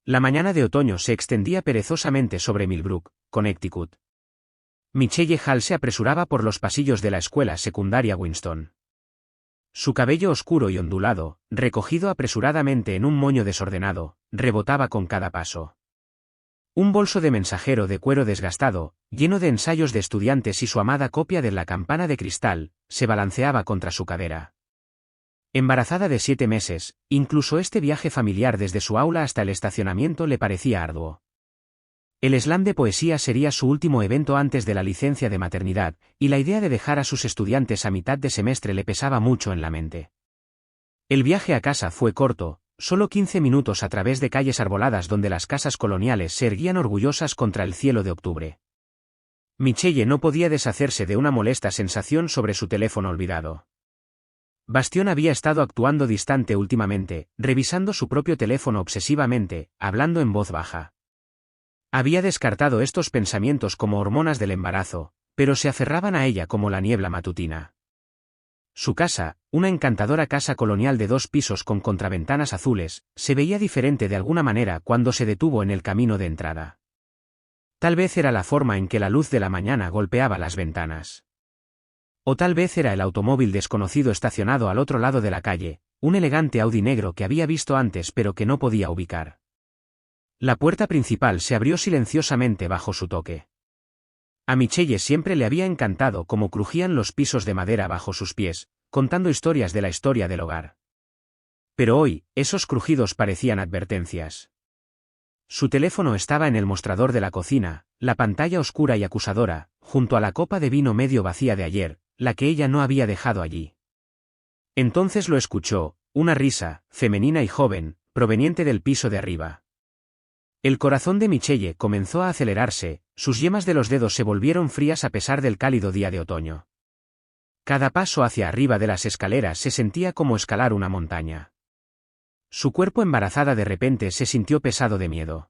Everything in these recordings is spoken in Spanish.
La mañana de otoño se extendía perezosamente sobre Millbrook, Connecticut. Michelle Hall se apresuraba por los pasillos de la escuela secundaria Winston. Su cabello oscuro y ondulado, recogido apresuradamente en un moño desordenado, rebotaba con cada paso. Un bolso de mensajero de cuero desgastado, lleno de ensayos de estudiantes y su amada copia de La campana de cristal, se balanceaba contra su cadera. Embarazada de 7 meses, incluso este viaje familiar desde su aula hasta el estacionamiento le parecía arduo. El slam de poesía sería su último evento antes de la licencia de maternidad, y la idea de dejar a sus estudiantes a mitad de semestre le pesaba mucho en la mente. El viaje a casa fue corto, solo 15 minutos a través de calles arboladas donde las casas coloniales se erguían orgullosas contra el cielo de octubre. Michelle no podía deshacerse de una molesta sensación sobre su teléfono olvidado. Bastión había estado actuando distante últimamente, revisando su propio teléfono obsesivamente, hablando en voz baja. Había descartado estos pensamientos como hormonas del embarazo, pero se aferraban a ella como la niebla matutina. Su casa, una encantadora casa colonial de 2 pisos con contraventanas azules, se veía diferente de alguna manera cuando se detuvo en el camino de entrada. Tal vez era la forma en que la luz de la mañana golpeaba las ventanas. O tal vez era el automóvil desconocido estacionado al otro lado de la calle, un elegante Audi negro que había visto antes pero que no podía ubicar. La puerta principal se abrió silenciosamente bajo su toque. A Michelle siempre le había encantado cómo crujían los pisos de madera bajo sus pies, contando historias de la historia del hogar. Pero hoy, esos crujidos parecían advertencias. Su teléfono estaba en el mostrador de la cocina, la pantalla oscura y acusadora, junto a la copa de vino medio vacía de ayer, la que ella no había dejado allí. Entonces lo escuchó, una risa, femenina y joven, proveniente del piso de arriba. El corazón de Michelle comenzó a acelerarse, sus yemas de los dedos se volvieron frías a pesar del cálido día de otoño. Cada paso hacia arriba de las escaleras se sentía como escalar una montaña. Su cuerpo embarazada de repente se sintió pesado de miedo.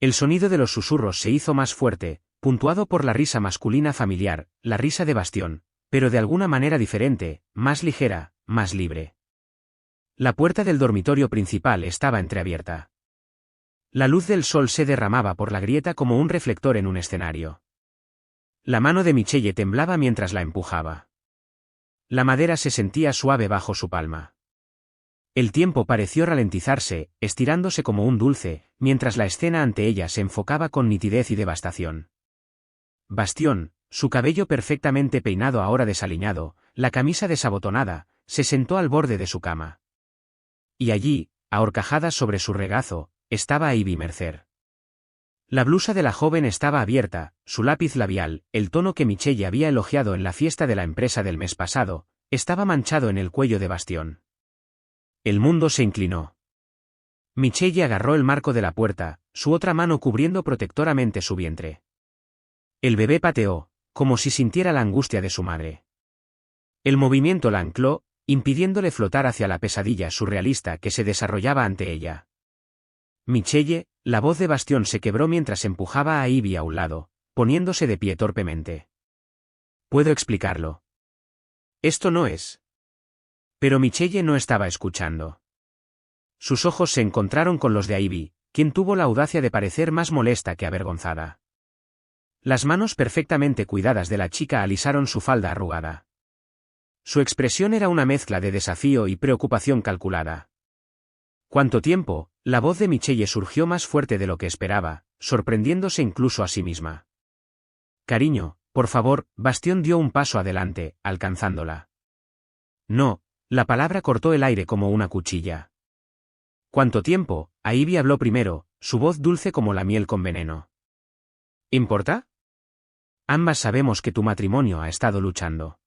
El sonido de los susurros se hizo más fuerte, puntuado por la risa masculina familiar, la risa de Bastión, pero de alguna manera diferente, más ligera, más libre. La puerta del dormitorio principal estaba entreabierta. La luz del sol se derramaba por la grieta como un reflector en un escenario. La mano de Michelle temblaba mientras la empujaba. La madera se sentía suave bajo su palma. El tiempo pareció ralentizarse, estirándose como un dulce, mientras la escena ante ella se enfocaba con nitidez y devastación. Bastión, su cabello perfectamente peinado ahora desaliñado, la camisa desabotonada, se sentó al borde de su cama. Y allí, ahorcajada sobre su regazo, estaba Ivy Mercer. La blusa de la joven estaba abierta, su lápiz labial, el tono que Michelle había elogiado en la fiesta de la empresa del mes pasado, estaba manchado en el cuello de Bastión. El mundo se inclinó. Michelle agarró el marco de la puerta, su otra mano cubriendo protectoramente su vientre. El bebé pateó, como si sintiera la angustia de su madre. El movimiento la ancló, impidiéndole flotar hacia la pesadilla surrealista que se desarrollaba ante ella. Michelle, la voz de Bastión se quebró mientras empujaba a Ivy a un lado, poniéndose de pie torpemente. Puedo explicarlo. Esto no es. Pero Michelle no estaba escuchando. Sus ojos se encontraron con los de Ivy, quien tuvo la audacia de parecer más molesta que avergonzada. Las manos perfectamente cuidadas de la chica alisaron su falda arrugada. Su expresión era una mezcla de desafío y preocupación calculada. ¿Cuánto tiempo? La voz de Michelle surgió más fuerte de lo que esperaba, sorprendiéndose incluso a sí misma. Cariño, por favor, Bastión dio un paso adelante, alcanzándola. No, la palabra cortó el aire como una cuchilla. ¿Cuánto tiempo? Ivy habló primero, su voz dulce como la miel con veneno. ¿Importa? Ambas sabemos que tu matrimonio ha estado luchando.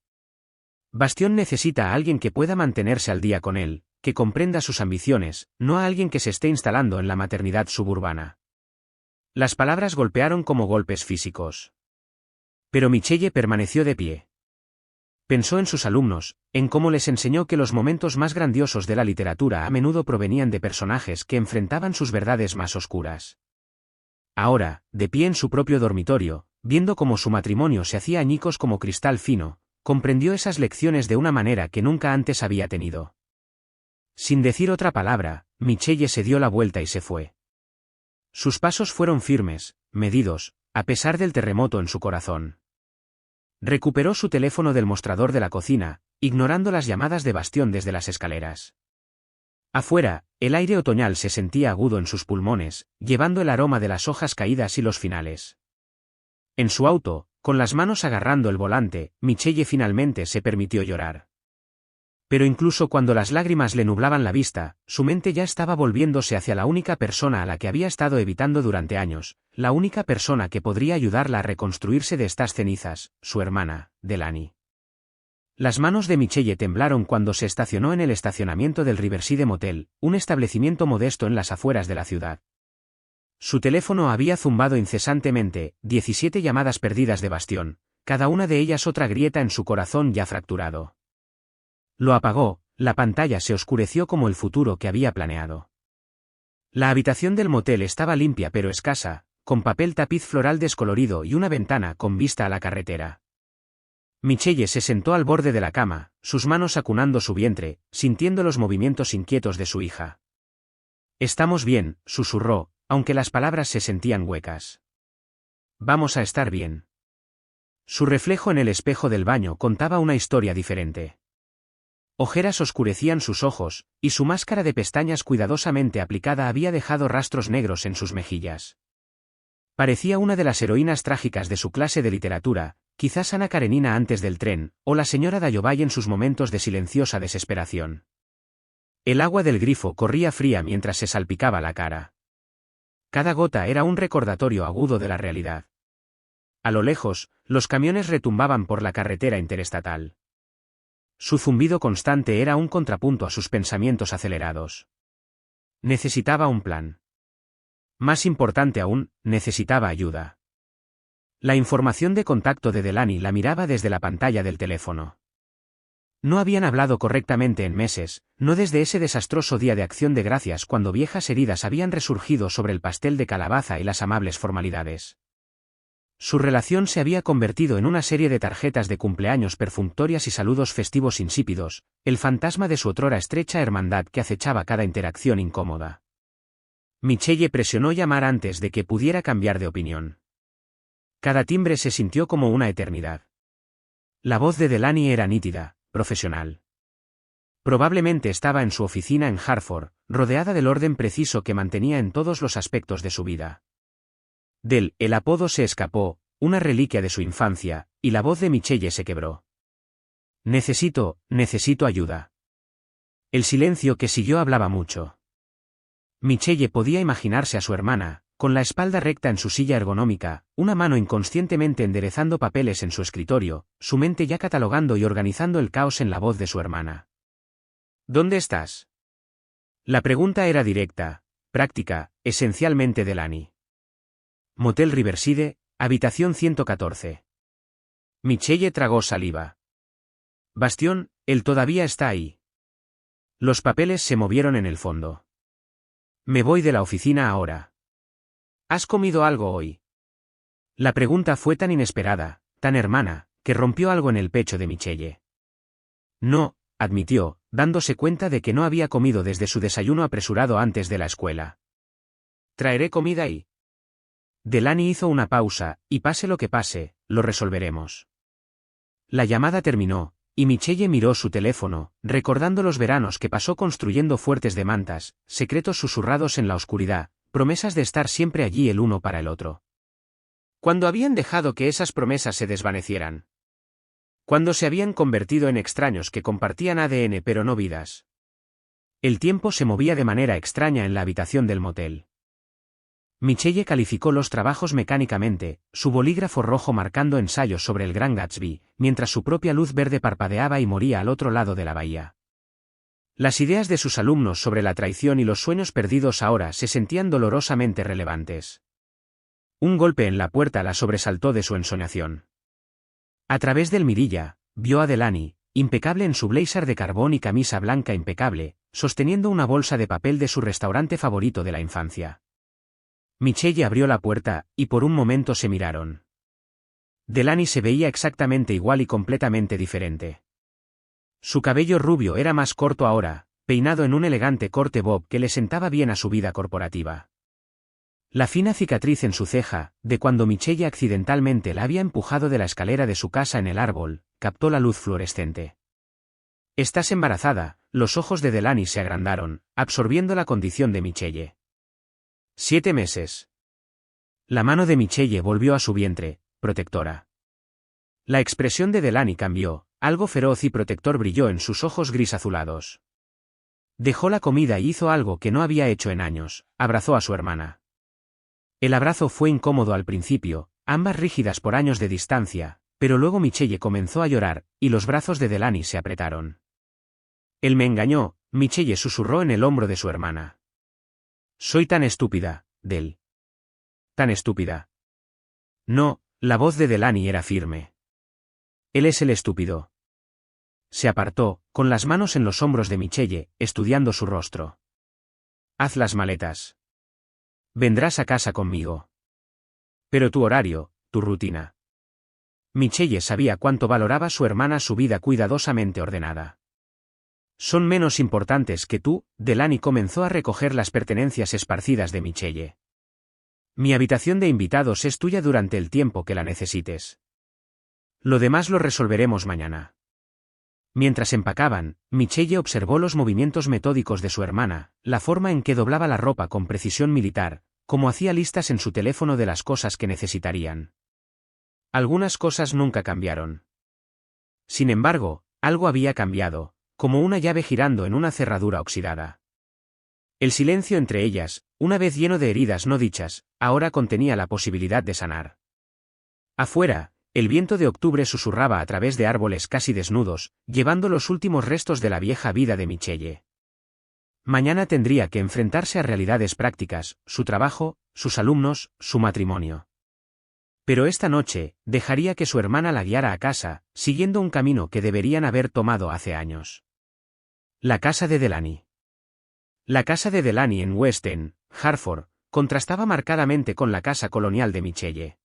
Bastión necesita a alguien que pueda mantenerse al día con él, que comprenda sus ambiciones, no a alguien que se esté instalando en la maternidad suburbana. Las palabras golpearon como golpes físicos. Pero Michelle permaneció de pie. Pensó en sus alumnos, en cómo les enseñó que los momentos más grandiosos de la literatura a menudo provenían de personajes que enfrentaban sus verdades más oscuras. Ahora, de pie en su propio dormitorio, viendo cómo su matrimonio se hacía añicos como cristal fino, comprendió esas lecciones de una manera que nunca antes había tenido. Sin decir otra palabra, Michelle se dio la vuelta y se fue. Sus pasos fueron firmes, medidos, a pesar del terremoto en su corazón. Recuperó su teléfono del mostrador de la cocina, ignorando las llamadas de Bastión desde las escaleras. Afuera, el aire otoñal se sentía agudo en sus pulmones, llevando el aroma de las hojas caídas y los finales. En su auto, con las manos agarrando el volante, Michelle finalmente se permitió llorar. Pero incluso cuando las lágrimas le nublaban la vista, su mente ya estaba volviéndose hacia la única persona a la que había estado evitando durante años, la única persona que podría ayudarla a reconstruirse de estas cenizas, su hermana, Delaney. Las manos de Michelle temblaron cuando se estacionó en el estacionamiento del Riverside Motel, un establecimiento modesto en las afueras de la ciudad. Su teléfono había zumbado incesantemente, 17 llamadas perdidas de Bastión, cada una de ellas otra grieta en su corazón ya fracturado. Lo apagó, la pantalla se oscureció como el futuro que había planeado. La habitación del motel estaba limpia pero escasa, con papel tapiz floral descolorido y una ventana con vista a la carretera. Michelle se sentó al borde de la cama, sus manos acunando su vientre, sintiendo los movimientos inquietos de su hija. «Estamos bien», susurró, aunque las palabras se sentían huecas. «Vamos a estar bien». Su reflejo en el espejo del baño contaba una historia diferente. Ojeras oscurecían sus ojos, y su máscara de pestañas cuidadosamente aplicada había dejado rastros negros en sus mejillas. Parecía una de las heroínas trágicas de su clase de literatura, quizás Ana Karenina antes del tren, o la señora Dayobay en sus momentos de silenciosa desesperación. El agua del grifo corría fría mientras se salpicaba la cara. Cada gota era un recordatorio agudo de la realidad. A lo lejos, los camiones retumbaban por la carretera interestatal. Su zumbido constante era un contrapunto a sus pensamientos acelerados. Necesitaba un plan. Más importante aún, necesitaba ayuda. La información de contacto de Delaney la miraba desde la pantalla del teléfono. No habían hablado correctamente en meses, no desde ese desastroso día de Acción de Gracias cuando viejas heridas habían resurgido sobre el pastel de calabaza y las amables formalidades. Su relación se había convertido en una serie de tarjetas de cumpleaños perfunctorias y saludos festivos insípidos, el fantasma de su otrora estrecha hermandad que acechaba cada interacción incómoda. Michelle presionó llamar antes de que pudiera cambiar de opinión. Cada timbre se sintió como una eternidad. La voz de Delaney era nítida, profesional. Probablemente estaba en su oficina en Hartford, rodeada del orden preciso que mantenía en todos los aspectos de su vida. El apodo se escapó, una reliquia de su infancia, y la voz de Michelle se quebró. Necesito ayuda. El silencio que siguió hablaba mucho. Michelle podía imaginarse a su hermana, con la espalda recta en su silla ergonómica, una mano inconscientemente enderezando papeles en su escritorio, su mente ya catalogando y organizando el caos en la voz de su hermana. ¿Dónde estás? La pregunta era directa, práctica, esencialmente Delaney. Motel Riverside, habitación 114. Michelle tragó saliva. Bastión, él todavía está ahí. Los papeles se movieron en el fondo. Me voy de la oficina ahora. ¿Has comido algo hoy? La pregunta fue tan inesperada, tan hermana, que rompió algo en el pecho de Michelle. No, admitió, dándose cuenta de que no había comido desde su desayuno apresurado antes de la escuela. Traeré comida y... Delaney hizo una pausa, y pase lo que pase, lo resolveremos. La llamada terminó, y Michelle miró su teléfono, recordando los veranos que pasó construyendo fuertes de mantas, secretos susurrados en la oscuridad, promesas de estar siempre allí el uno para el otro. ¿Cuándo habían dejado que esas promesas se desvanecieran? ¿Cuándo se habían convertido en extraños que compartían ADN pero no vidas? El tiempo se movía de manera extraña en la habitación del motel. Michelle calificó los trabajos mecánicamente, su bolígrafo rojo marcando ensayos sobre el Gran Gatsby, mientras su propia luz verde parpadeaba y moría al otro lado de la bahía. Las ideas de sus alumnos sobre la traición y los sueños perdidos ahora se sentían dolorosamente relevantes. Un golpe en la puerta la sobresaltó de su ensoñación. A través del mirilla, vio a Delaney, impecable en su blazer de carbón y camisa blanca impecable, sosteniendo una bolsa de papel de su restaurante favorito de la infancia. Michelle abrió la puerta, y por un momento se miraron. Delaney se veía exactamente igual y completamente diferente. Su cabello rubio era más corto ahora, peinado en un elegante corte bob que le sentaba bien a su vida corporativa. La fina cicatriz en su ceja, de cuando Michelle accidentalmente la había empujado de la escalera de su casa en el árbol, captó la luz fluorescente. «Estás embarazada», los ojos de Delaney se agrandaron, absorbiendo la condición de Michelle. 7 meses. La mano de Michelle volvió a su vientre, protectora. La expresión de Delaney cambió, algo feroz y protector brilló en sus ojos gris azulados. Dejó la comida y hizo algo que no había hecho en años, abrazó a su hermana. El abrazo fue incómodo al principio, ambas rígidas por años de distancia, pero luego Michelle comenzó a llorar, y los brazos de Delaney se apretaron. Él me engañó, Michelle susurró en el hombro de su hermana. Soy tan estúpida, Del. Tan estúpida. No, la voz de Delaney era firme. Él es el estúpido. Se apartó, con las manos en los hombros de Michelle, estudiando su rostro. Haz las maletas. Vendrás a casa conmigo. Pero tu horario, tu rutina. Michelle sabía cuánto valoraba su hermana su vida cuidadosamente ordenada. Son menos importantes que tú, Delaney comenzó a recoger las pertenencias esparcidas de Michelle. Mi habitación de invitados es tuya durante el tiempo que la necesites. Lo demás lo resolveremos mañana. Mientras empacaban, Michelle observó los movimientos metódicos de su hermana, la forma en que doblaba la ropa con precisión militar, como hacía listas en su teléfono de las cosas que necesitarían. Algunas cosas nunca cambiaron. Sin embargo, algo había cambiado, como una llave girando en una cerradura oxidada. El silencio entre ellas, una vez lleno de heridas no dichas, ahora contenía la posibilidad de sanar. Afuera, el viento de octubre susurraba a través de árboles casi desnudos, llevando los últimos restos de la vieja vida de Michelle. Mañana tendría que enfrentarse a realidades prácticas, su trabajo, sus alumnos, su matrimonio. Pero esta noche, dejaría que su hermana la guiara a casa, siguiendo un camino que deberían haber tomado hace años. La casa de Delaney. La casa de Delaney en West End, Hartford, contrastaba marcadamente con la casa colonial de Michelle.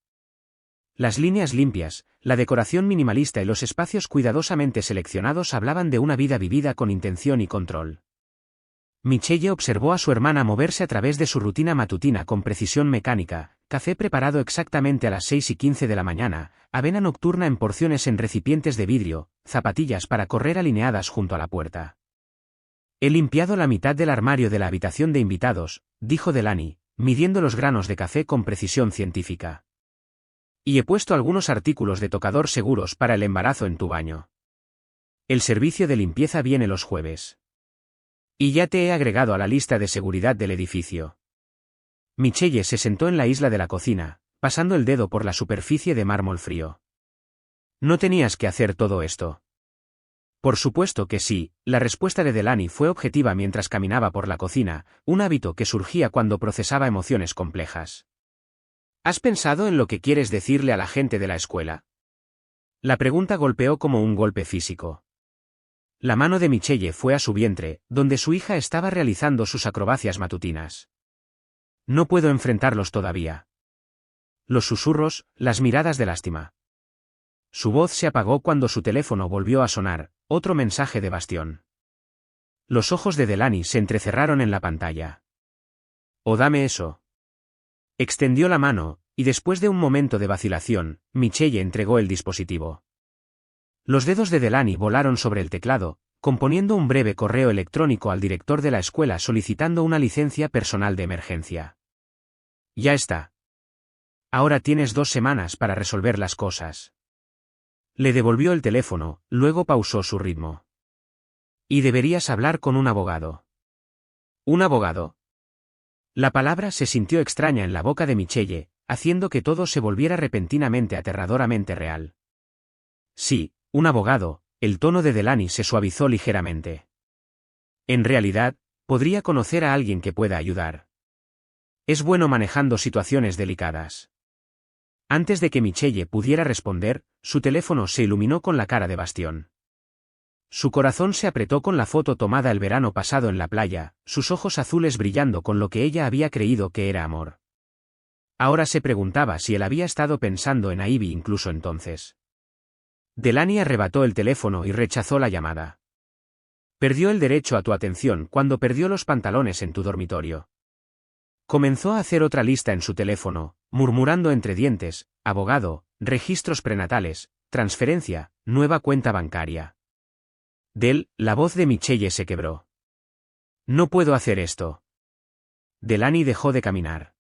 Las líneas limpias, la decoración minimalista y los espacios cuidadosamente seleccionados hablaban de una vida vivida con intención y control. Michelle observó a su hermana moverse a través de su rutina matutina con precisión mecánica, café preparado exactamente a las 6:15 de la mañana, avena nocturna en porciones en recipientes de vidrio, zapatillas para correr alineadas junto a la puerta. He limpiado la mitad del armario de la habitación de invitados, dijo Delaney, midiendo los granos de café con precisión científica. Y he puesto algunos artículos de tocador seguros para el embarazo en tu baño. El servicio de limpieza viene los jueves. Y ya te he agregado a la lista de seguridad del edificio. Michelle se sentó en la isla de la cocina, pasando el dedo por la superficie de mármol frío. No tenías que hacer todo esto. Por supuesto que sí, la respuesta de Delaney fue objetiva mientras caminaba por la cocina, un hábito que surgía cuando procesaba emociones complejas. ¿Has pensado en lo que quieres decirle a la gente de la escuela? La pregunta golpeó como un golpe físico. La mano de Michelle fue a su vientre, donde su hija estaba realizando sus acrobacias matutinas. No puedo enfrentarlos todavía. Los susurros, las miradas de lástima. Su voz se apagó cuando su teléfono volvió a sonar, otro mensaje de Bastión. Los ojos de Delaney se entrecerraron en la pantalla. «Oh, dame eso». Extendió la mano, y después de un momento de vacilación, Michelle entregó el dispositivo. Los dedos de Delaney volaron sobre el teclado, componiendo un breve correo electrónico al director de la escuela solicitando una licencia personal de emergencia. Ya está. Ahora tienes 2 semanas para resolver las cosas. Le devolvió el teléfono, luego pausó su ritmo. Y deberías hablar con un abogado. ¿Un abogado? La palabra se sintió extraña en la boca de Michelle, haciendo que todo se volviera repentinamente aterradoramente real. Sí, un abogado, el tono de Delaney se suavizó ligeramente. En realidad, podría conocer a alguien que pueda ayudar. Es bueno manejando situaciones delicadas. Antes de que Michelle pudiera responder, su teléfono se iluminó con la cara de Bastión. Su corazón se apretó con la foto tomada el verano pasado en la playa, sus ojos azules brillando con lo que ella había creído que era amor. Ahora se preguntaba si él había estado pensando en Ivy incluso entonces. Delaney arrebató el teléfono y rechazó la llamada. Perdió el derecho a tu atención cuando perdió los pantalones en tu dormitorio. Comenzó a hacer otra lista en su teléfono, murmurando entre dientes: abogado, registros prenatales, transferencia, nueva cuenta bancaria. La voz de Michelle se quebró. No puedo hacer esto. Delaney dejó de caminar.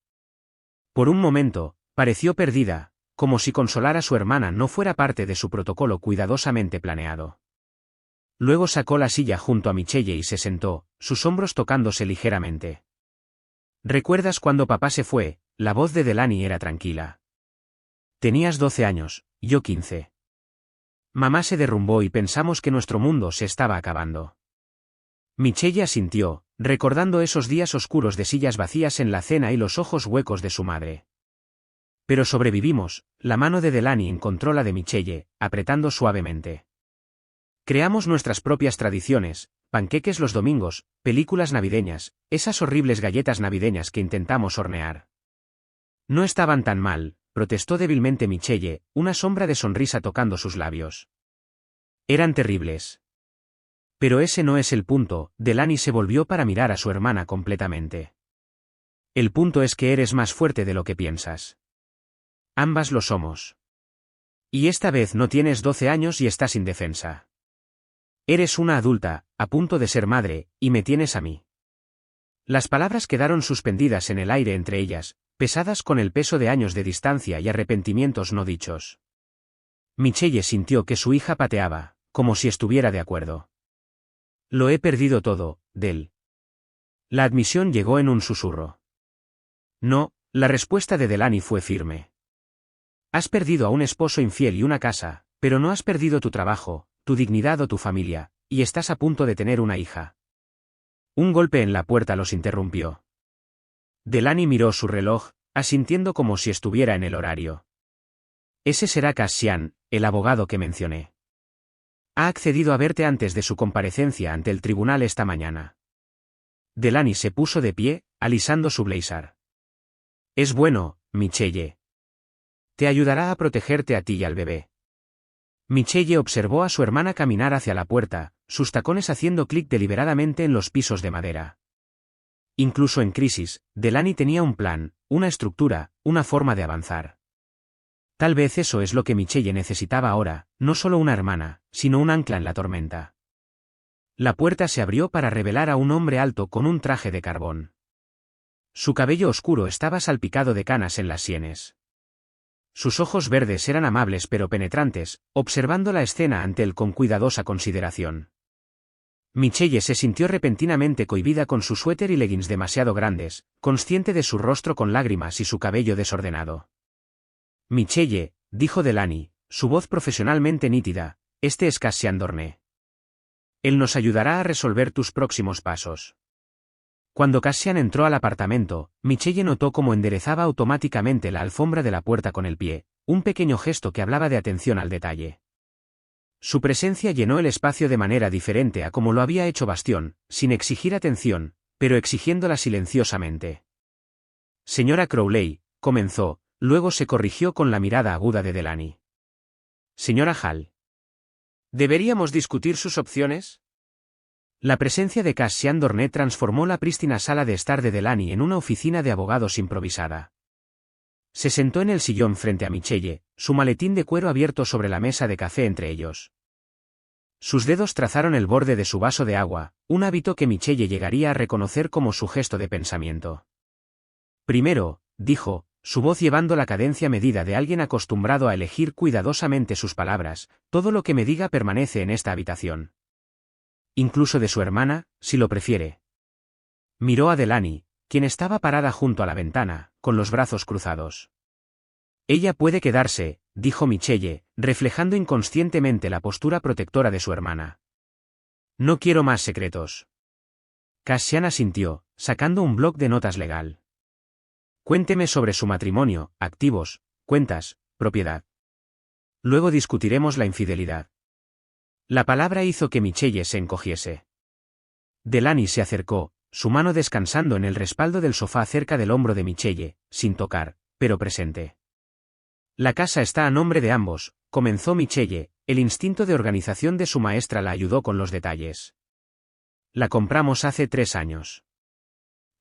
Por un momento, pareció perdida, como si consolar a su hermana no fuera parte de su protocolo cuidadosamente planeado. Luego sacó la silla junto a Michelle y se sentó, sus hombros tocándose ligeramente. ¿Recuerdas cuando papá se fue? La voz de Delaney era tranquila. Tenías 12 años, yo 15. Mamá se derrumbó y pensamos que nuestro mundo se estaba acabando. Michelle asintió, recordando esos días oscuros de sillas vacías en la cena y los ojos huecos de su madre. Pero sobrevivimos. La mano de Delaney encontró la de Michelle, apretando suavemente. Creamos nuestras propias tradiciones, panqueques los domingos, películas navideñas, esas horribles galletas navideñas que intentamos hornear. No estaban tan mal, protestó débilmente Michelle, una sombra de sonrisa tocando sus labios. Eran terribles. Pero ese no es el punto. Delaney se volvió para mirar a su hermana completamente. El punto es que eres más fuerte de lo que piensas. Ambas lo somos. Y esta vez no tienes 12 años y estás indefensa. Eres una adulta, a punto de ser madre, y me tienes a mí. Las palabras quedaron suspendidas en el aire entre ellas, pesadas con el peso de años de distancia y arrepentimientos no dichos. Michelle sintió que su hija pateaba, como si estuviera de acuerdo. Lo he perdido todo, Del. La admisión llegó en un susurro. No, la respuesta de Delaney fue firme. Has perdido a un esposo infiel y una casa, pero no has perdido tu trabajo, tu dignidad o tu familia, y estás a punto de tener una hija. Un golpe en la puerta los interrumpió. Delaney miró su reloj, asintiendo como si estuviera en el horario. Ese será Cassian, el abogado que mencioné. Ha accedido a verte antes de su comparecencia ante el tribunal esta mañana. Delaney se puso de pie, alisando su blazer. Es bueno, Michelle. Te ayudará a protegerte a ti y al bebé. Michelle observó a su hermana caminar hacia la puerta, sus tacones haciendo clic deliberadamente en los pisos de madera. Incluso en crisis, Delaney tenía un plan, una estructura, una forma de avanzar. Tal vez eso es lo que Michelle necesitaba ahora, no solo una hermana, sino un ancla en la tormenta. La puerta se abrió para revelar a un hombre alto con un traje de carbón. Su cabello oscuro estaba salpicado de canas en las sienes. Sus ojos verdes eran amables pero penetrantes, observando la escena ante él con cuidadosa consideración. Michelle se sintió repentinamente cohibida con su suéter y leggings demasiado grandes, consciente de su rostro con lágrimas y su cabello desordenado. Michelle, dijo Delaney, su voz profesionalmente nítida, este es Cassian Dorné. Él nos ayudará a resolver tus próximos pasos. Cuando Cassian entró al apartamento, Michelle notó cómo enderezaba automáticamente la alfombra de la puerta con el pie, un pequeño gesto que hablaba de atención al detalle. Su presencia llenó el espacio de manera diferente a como lo había hecho Bastión, sin exigir atención, pero exigiéndola silenciosamente. Señora Crowley, comenzó, luego se corrigió con la mirada aguda de Delaney. Señora Hall. ¿Deberíamos discutir sus opciones? La presencia de Cassian Dorné transformó la prístina sala de estar de Delaney en una oficina de abogados improvisada. Se sentó en el sillón frente a Michelle, su maletín de cuero abierto sobre la mesa de café entre ellos. Sus dedos trazaron el borde de su vaso de agua, un hábito que Michelle llegaría a reconocer como su gesto de pensamiento. Primero, dijo, su voz llevando la cadencia medida de alguien acostumbrado a elegir cuidadosamente sus palabras, todo lo que me diga permanece en esta habitación. Incluso de su hermana, si lo prefiere. Miró a Delaney, quien estaba parada junto a la ventana, con los brazos cruzados. Ella puede quedarse, dijo Michelle, reflejando inconscientemente la postura protectora de su hermana. No quiero más secretos. Cassian asintió, sacando un bloc de notas legal. Cuénteme sobre su matrimonio, activos, cuentas, propiedad. Luego discutiremos la infidelidad. La palabra hizo que Michelle se encogiese. Delaney se acercó, su mano descansando en el respaldo del sofá cerca del hombro de Michelle, sin tocar, pero presente. La casa está a nombre de ambos, comenzó Michelle, el instinto de organización de su maestra la ayudó con los detalles. La compramos hace 3 años.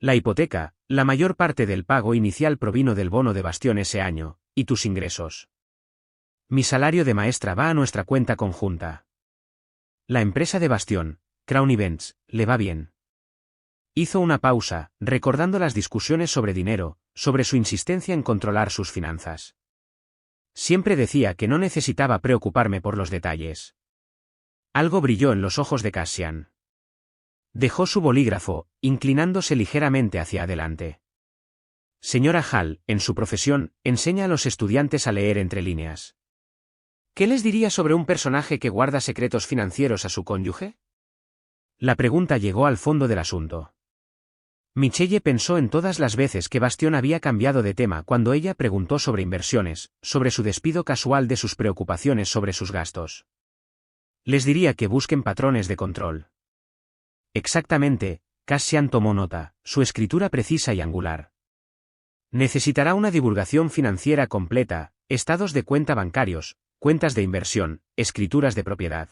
La hipoteca, la mayor parte del pago inicial provino del bono de Bastión ese año, y tus ingresos. Mi salario de maestra va a nuestra cuenta conjunta. La empresa de Bastión, Crown Events, le va bien. Hizo una pausa, recordando las discusiones sobre dinero, sobre su insistencia en controlar sus finanzas. Siempre decía que no necesitaba preocuparme por los detalles. Algo brilló en los ojos de Cassian. Dejó su bolígrafo, inclinándose ligeramente hacia adelante. Señora Hall, en su profesión, enseña a los estudiantes a leer entre líneas. ¿Qué les diría sobre un personaje que guarda secretos financieros a su cónyuge? La pregunta llegó al fondo del asunto. Michelle pensó en todas las veces que Bastión había cambiado de tema cuando ella preguntó sobre inversiones, sobre su despido casual, de sus preocupaciones sobre sus gastos. Les diría que busquen patrones de control. Exactamente, Cassian tomó nota, su escritura precisa y angular. Necesitará una divulgación financiera completa, estados de cuenta bancarios, cuentas de inversión, escrituras de propiedad.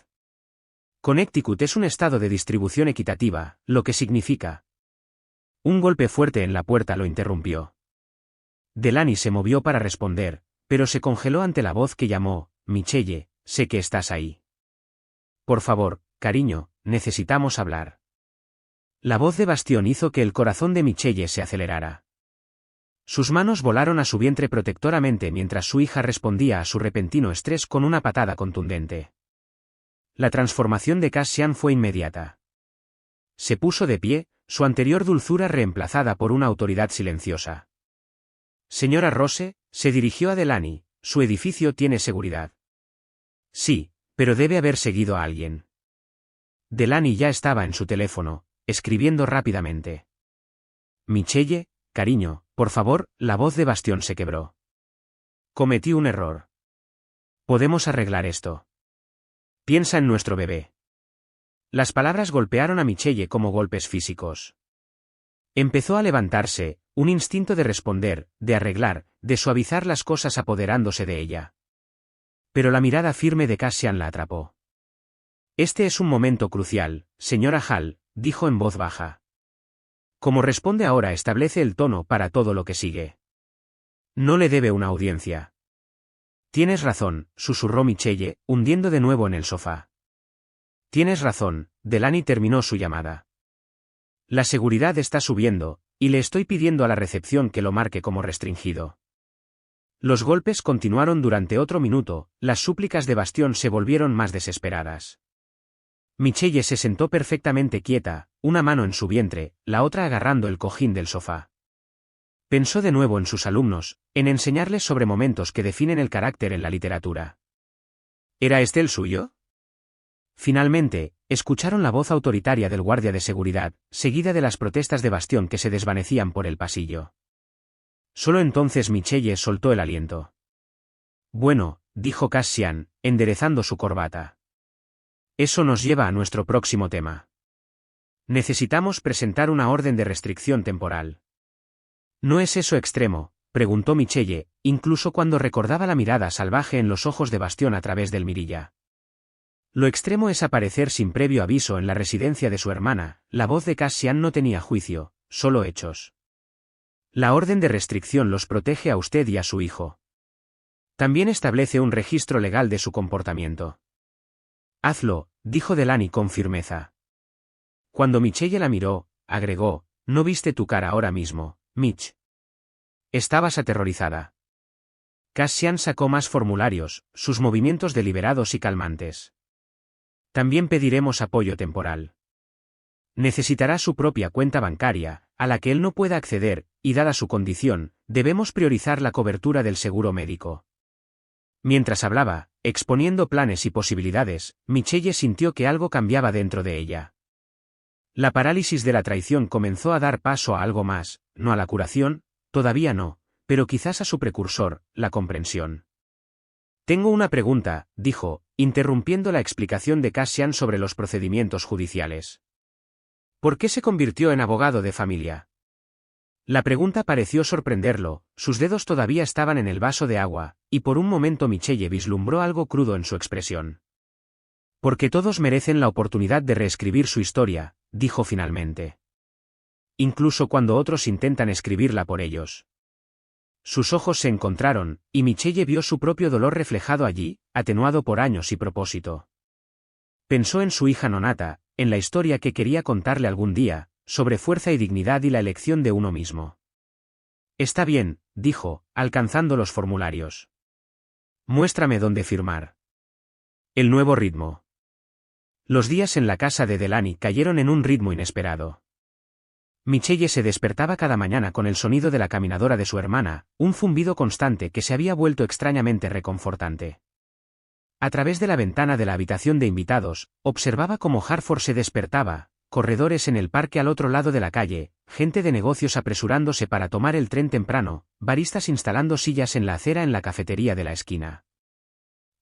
Connecticut es un estado de distribución equitativa, lo que significa. Un golpe fuerte en la puerta lo interrumpió. Delaney se movió para responder, pero se congeló ante la voz que llamó: Michelle, sé que estás ahí. Por favor, cariño, necesitamos hablar. La voz de Bastión hizo que el corazón de Michelle se acelerara. Sus manos volaron a su vientre protectoramente mientras su hija respondía a su repentino estrés con una patada contundente. La transformación de Cassian fue inmediata. Se puso de pie, su anterior dulzura reemplazada por una autoridad silenciosa. Señora Rose, se dirigió a Delaney, su edificio tiene seguridad. Sí, pero debe haber seguido a alguien. Delaney ya estaba en su teléfono, escribiendo rápidamente. Michelle, cariño, por favor, la voz de Bastión se quebró. Cometí un error. Podemos arreglar esto. Piensa en nuestro bebé. Las palabras golpearon a Michelle como golpes físicos. Empezó a levantarse, un instinto de responder, de arreglar, de suavizar las cosas apoderándose de ella. Pero la mirada firme de Cassian la atrapó. Este es un momento crucial, señora Hall, dijo en voz baja. Como responde ahora establece el tono para todo lo que sigue. No le debe una audiencia. Tienes razón, susurró Michelle, hundiendo de nuevo en el sofá. Tienes razón, Delaney terminó su llamada. La seguridad está subiendo, y le estoy pidiendo a la recepción que lo marque como restringido. Los golpes continuaron durante otro minuto, las súplicas de Bastión se volvieron más desesperadas. Michelle se sentó perfectamente quieta, una mano en su vientre, la otra agarrando el cojín del sofá. Pensó de nuevo en sus alumnos, en enseñarles sobre momentos que definen el carácter en la literatura. ¿Era este el suyo? Finalmente, escucharon la voz autoritaria del guardia de seguridad, seguida de las protestas de Bastión que se desvanecían por el pasillo. Solo entonces Michelle soltó el aliento. Bueno, dijo Cassian, enderezando su corbata. Eso nos lleva a nuestro próximo tema. Necesitamos presentar una orden de restricción temporal. ¿No es eso extremo?, preguntó Michelle, incluso cuando recordaba la mirada salvaje en los ojos de Bastión a través del mirilla. Lo extremo es aparecer sin previo aviso en la residencia de su hermana. La voz de Cassian no tenía juicio, solo hechos. La orden de restricción los protege a usted y a su hijo. También establece un registro legal de su comportamiento. Hazlo, dijo Delaney con firmeza. Cuando Michelle la miró, agregó: no viste tu cara ahora mismo, Mitch. Estabas aterrorizada. Cassian sacó más formularios, sus movimientos deliberados y calmantes. También pediremos apoyo temporal. Necesitará su propia cuenta bancaria, a la que él no pueda acceder, y dada su condición, debemos priorizar la cobertura del seguro médico. Mientras hablaba, exponiendo planes y posibilidades, Michelle sintió que algo cambiaba dentro de ella. La parálisis de la traición comenzó a dar paso a algo más, no a la curación, todavía no, pero quizás a su precursor, la comprensión. Tengo una pregunta, dijo, interrumpiendo la explicación de Cassian sobre los procedimientos judiciales. ¿Por qué se convirtió en abogado de familia? La pregunta pareció sorprenderlo, sus dedos todavía estaban en el vaso de agua, y por un momento Michelle vislumbró algo crudo en su expresión. Porque todos merecen la oportunidad de reescribir su historia, dijo finalmente. incluso cuando otros intentan escribirla por ellos. Sus ojos se encontraron, y Michelle vio su propio dolor reflejado allí, atenuado por años y propósito. Pensó en su hija Nonata, en la historia que quería contarle algún día, sobre fuerza y dignidad y la elección de uno mismo. Está bien, dijo, alcanzando los formularios. Muéstrame dónde firmar. El nuevo ritmo. Los días en la casa de Delaney cayeron en un ritmo inesperado. Michelle se despertaba cada mañana con el sonido de la caminadora de su hermana, un zumbido constante que se había vuelto extrañamente reconfortante. A través de la ventana de la habitación de invitados, observaba cómo Hartford se despertaba, corredores en el parque al otro lado de la calle, gente de negocios apresurándose para tomar el tren temprano, baristas instalando sillas en la acera en la cafetería de la esquina.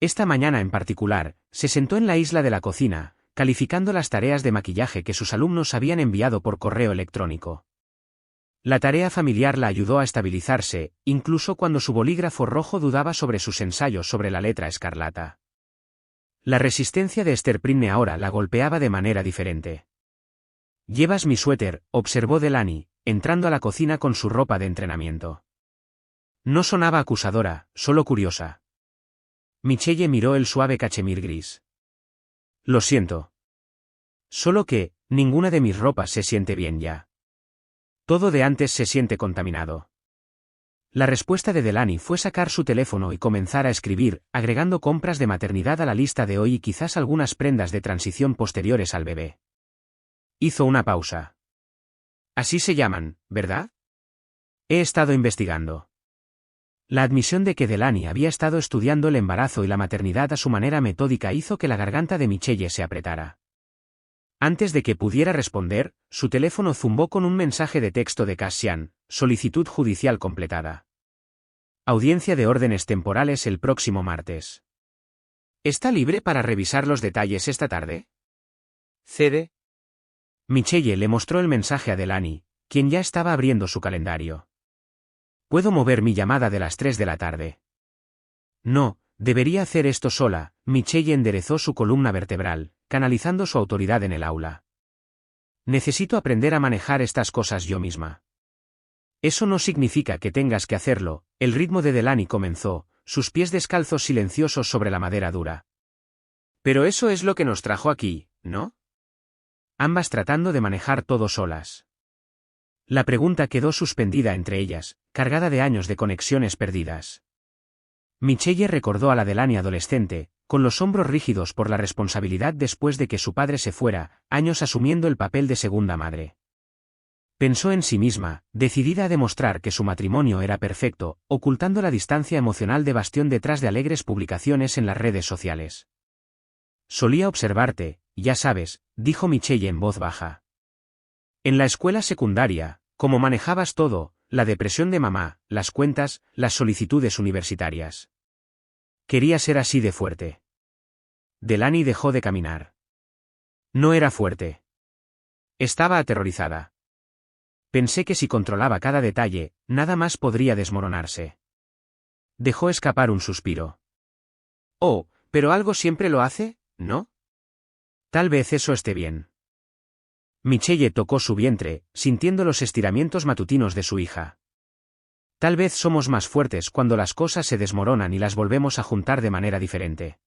Esta mañana en particular, se sentó en la isla de la cocina, calificando las tareas de maquillaje que sus alumnos habían enviado por correo electrónico. La tarea familiar la ayudó a estabilizarse, incluso cuando su bolígrafo rojo dudaba sobre sus ensayos sobre la letra escarlata. La resistencia de Esther Prynne ahora la golpeaba de manera diferente. «Llevas mi suéter», observó Delaney, entrando a la cocina con su ropa de entrenamiento. No sonaba acusadora, solo curiosa. Michelle miró el suave cachemir gris. Lo siento. Solo que, ninguna de mis ropas se siente bien ya. Todo de antes se siente contaminado. La respuesta de Delaney fue sacar su teléfono y comenzar a escribir, agregando compras de maternidad a la lista de hoy y quizás algunas prendas de transición posteriores al bebé. Hizo una pausa. Así se llaman, ¿verdad? He estado investigando. La admisión de que Delaney había estado estudiando el embarazo y la maternidad a su manera metódica hizo que la garganta de Michelle se apretara. Antes de que pudiera responder, su teléfono zumbó con un mensaje de texto de Cassian, solicitud judicial completada. Audiencia de órdenes temporales el próximo martes. ¿Está libre para revisar los detalles esta tarde? ¿Cede? Michelle le mostró el mensaje a Delaney, quien ya estaba abriendo su calendario. Puedo mover mi llamada de las 3 de la tarde. No, debería hacer esto sola. Michelle enderezó su columna vertebral, canalizando su autoridad en el aula. Necesito aprender a manejar estas cosas yo misma. Eso no significa que tengas que hacerlo. El ritmo de Delaney comenzó, sus pies descalzos silenciosos sobre la madera dura. Pero eso es lo que nos trajo aquí, ¿no? Ambas tratando de manejar todo solas. La pregunta quedó suspendida entre ellas, cargada de años de conexiones perdidas. Michelle recordó a la Delaney adolescente, con los hombros rígidos por la responsabilidad después de que su padre se fuera, años asumiendo el papel de segunda madre. Pensó en sí misma, decidida a demostrar que su matrimonio era perfecto, ocultando la distancia emocional de bastión detrás de alegres publicaciones en las redes sociales. Solía observarte, ya sabes, dijo Michelle en voz baja. En la escuela secundaria, cómo manejabas todo, la depresión de mamá, las cuentas, las solicitudes universitarias. Quería ser así de fuerte. Delaney dejó de caminar. No era fuerte. Estaba aterrorizada. Pensé que si controlaba cada detalle, nada más podría desmoronarse. Dejó escapar un suspiro. Oh, pero algo siempre lo hace, ¿no? Tal vez eso esté bien. Michelle tocó su vientre, sintiendo los estiramientos matutinos de su hija. Tal vez somos más fuertes cuando las cosas se desmoronan y las volvemos a juntar de manera diferente.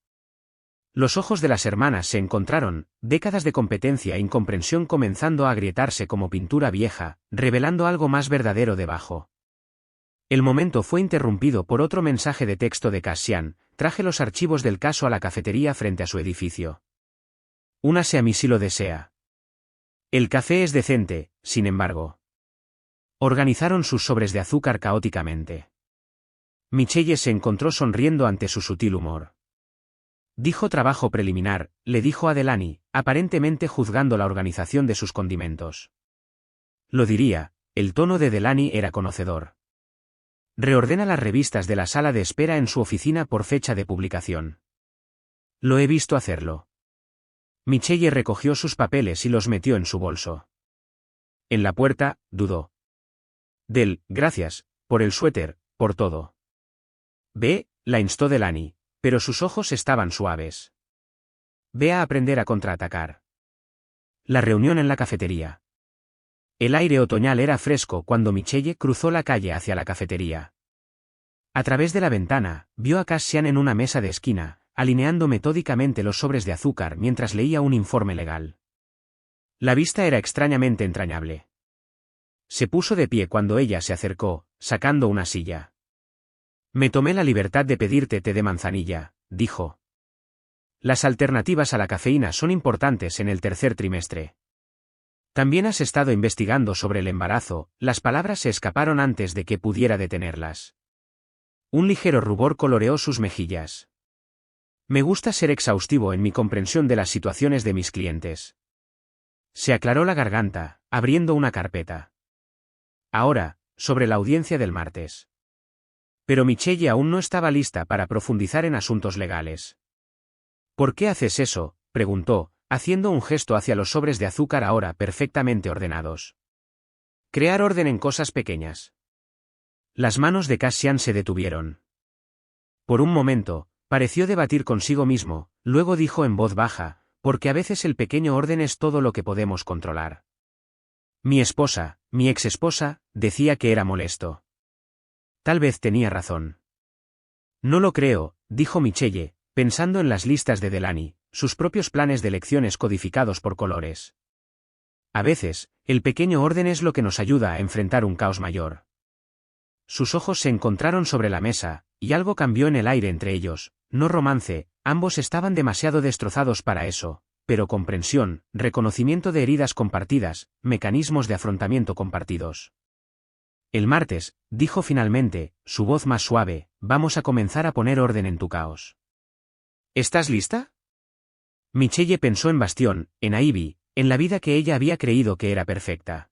Los ojos de las hermanas se encontraron, décadas de competencia e incomprensión comenzando a agrietarse como pintura vieja, revelando algo más verdadero debajo. El momento fue interrumpido por otro mensaje de texto de Cassian: traje los archivos del caso a la cafetería frente a su edificio. Únase a mí si lo desea. El café es decente, sin embargo. Organizaron sus sobres de azúcar caóticamente. Michelle se encontró sonriendo ante su sutil humor. Dijo trabajo preliminar, le dijo a Delaney, aparentemente juzgando la organización de sus condimentos. Lo diría, el tono de Delaney era conocedor. Reordena las revistas de la sala de espera en su oficina por fecha de publicación. Lo he visto hacerlo. Michelle recogió sus papeles y los metió en su bolso. En la puerta, dudó. Gracias, por el suéter, por todo. Ve, la instó Delaney, pero sus ojos estaban suaves. Ve a aprender a contraatacar. La reunión en la cafetería. El aire otoñal era fresco cuando Michelle cruzó la calle hacia la cafetería. A través de la ventana, vio a Cassian en una mesa de esquina, alineando metódicamente los sobres de azúcar mientras leía un informe legal. La vista era extrañamente entrañable. Se puso de pie cuando ella se acercó, sacando una silla. Me tomé la libertad de pedirte té de manzanilla, dijo. Las alternativas a la cafeína son importantes en el tercer trimestre. También has estado investigando sobre el embarazo, las palabras se escaparon antes de que pudiera detenerlas. Un ligero rubor coloreó sus mejillas. Me gusta ser exhaustivo en mi comprensión de las situaciones de mis clientes. Se aclaró la garganta, abriendo una carpeta. Ahora, sobre la audiencia del martes. Pero Michelle aún no estaba lista para profundizar en asuntos legales. ¿Por qué haces eso?, preguntó, haciendo un gesto hacia los sobres de azúcar ahora perfectamente ordenados. Crear orden en cosas pequeñas. Las manos de Cassian se detuvieron. Por un momento, pareció debatir consigo mismo, luego dijo en voz baja, porque a veces el pequeño orden es todo lo que podemos controlar. Mi esposa, mi exesposa, decía que era molesto. Tal vez tenía razón. No lo creo, dijo Michelle, pensando en las listas de Delaney, sus propios planes de lecciones codificados por colores. A veces, el pequeño orden es lo que nos ayuda a enfrentar un caos mayor. Sus ojos se encontraron sobre la mesa, y algo cambió en el aire entre ellos, no romance, ambos estaban demasiado destrozados para eso, pero comprensión, reconocimiento de heridas compartidas, mecanismos de afrontamiento compartidos. El martes, dijo finalmente, su voz más suave, vamos a comenzar a poner orden en tu caos. ¿Estás lista? Michelle pensó en Bastión, en Ivy, en la vida que ella había creído que era perfecta.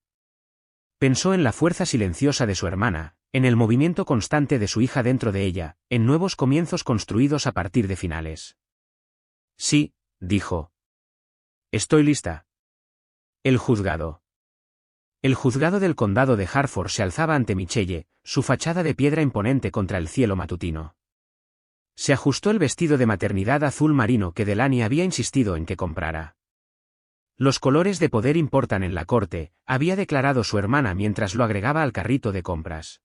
Pensó en la fuerza silenciosa de su hermana, en el movimiento constante de su hija dentro de ella, en nuevos comienzos construidos a partir de finales. Sí, dijo. Estoy lista. El juzgado. El juzgado del condado de Hartford se alzaba ante Michelle, su fachada de piedra imponente contra el cielo matutino. Se ajustó el vestido de maternidad azul marino que Delaney había insistido en que comprara. Los colores de poder importan en la corte, había declarado su hermana mientras lo agregaba al carrito de compras.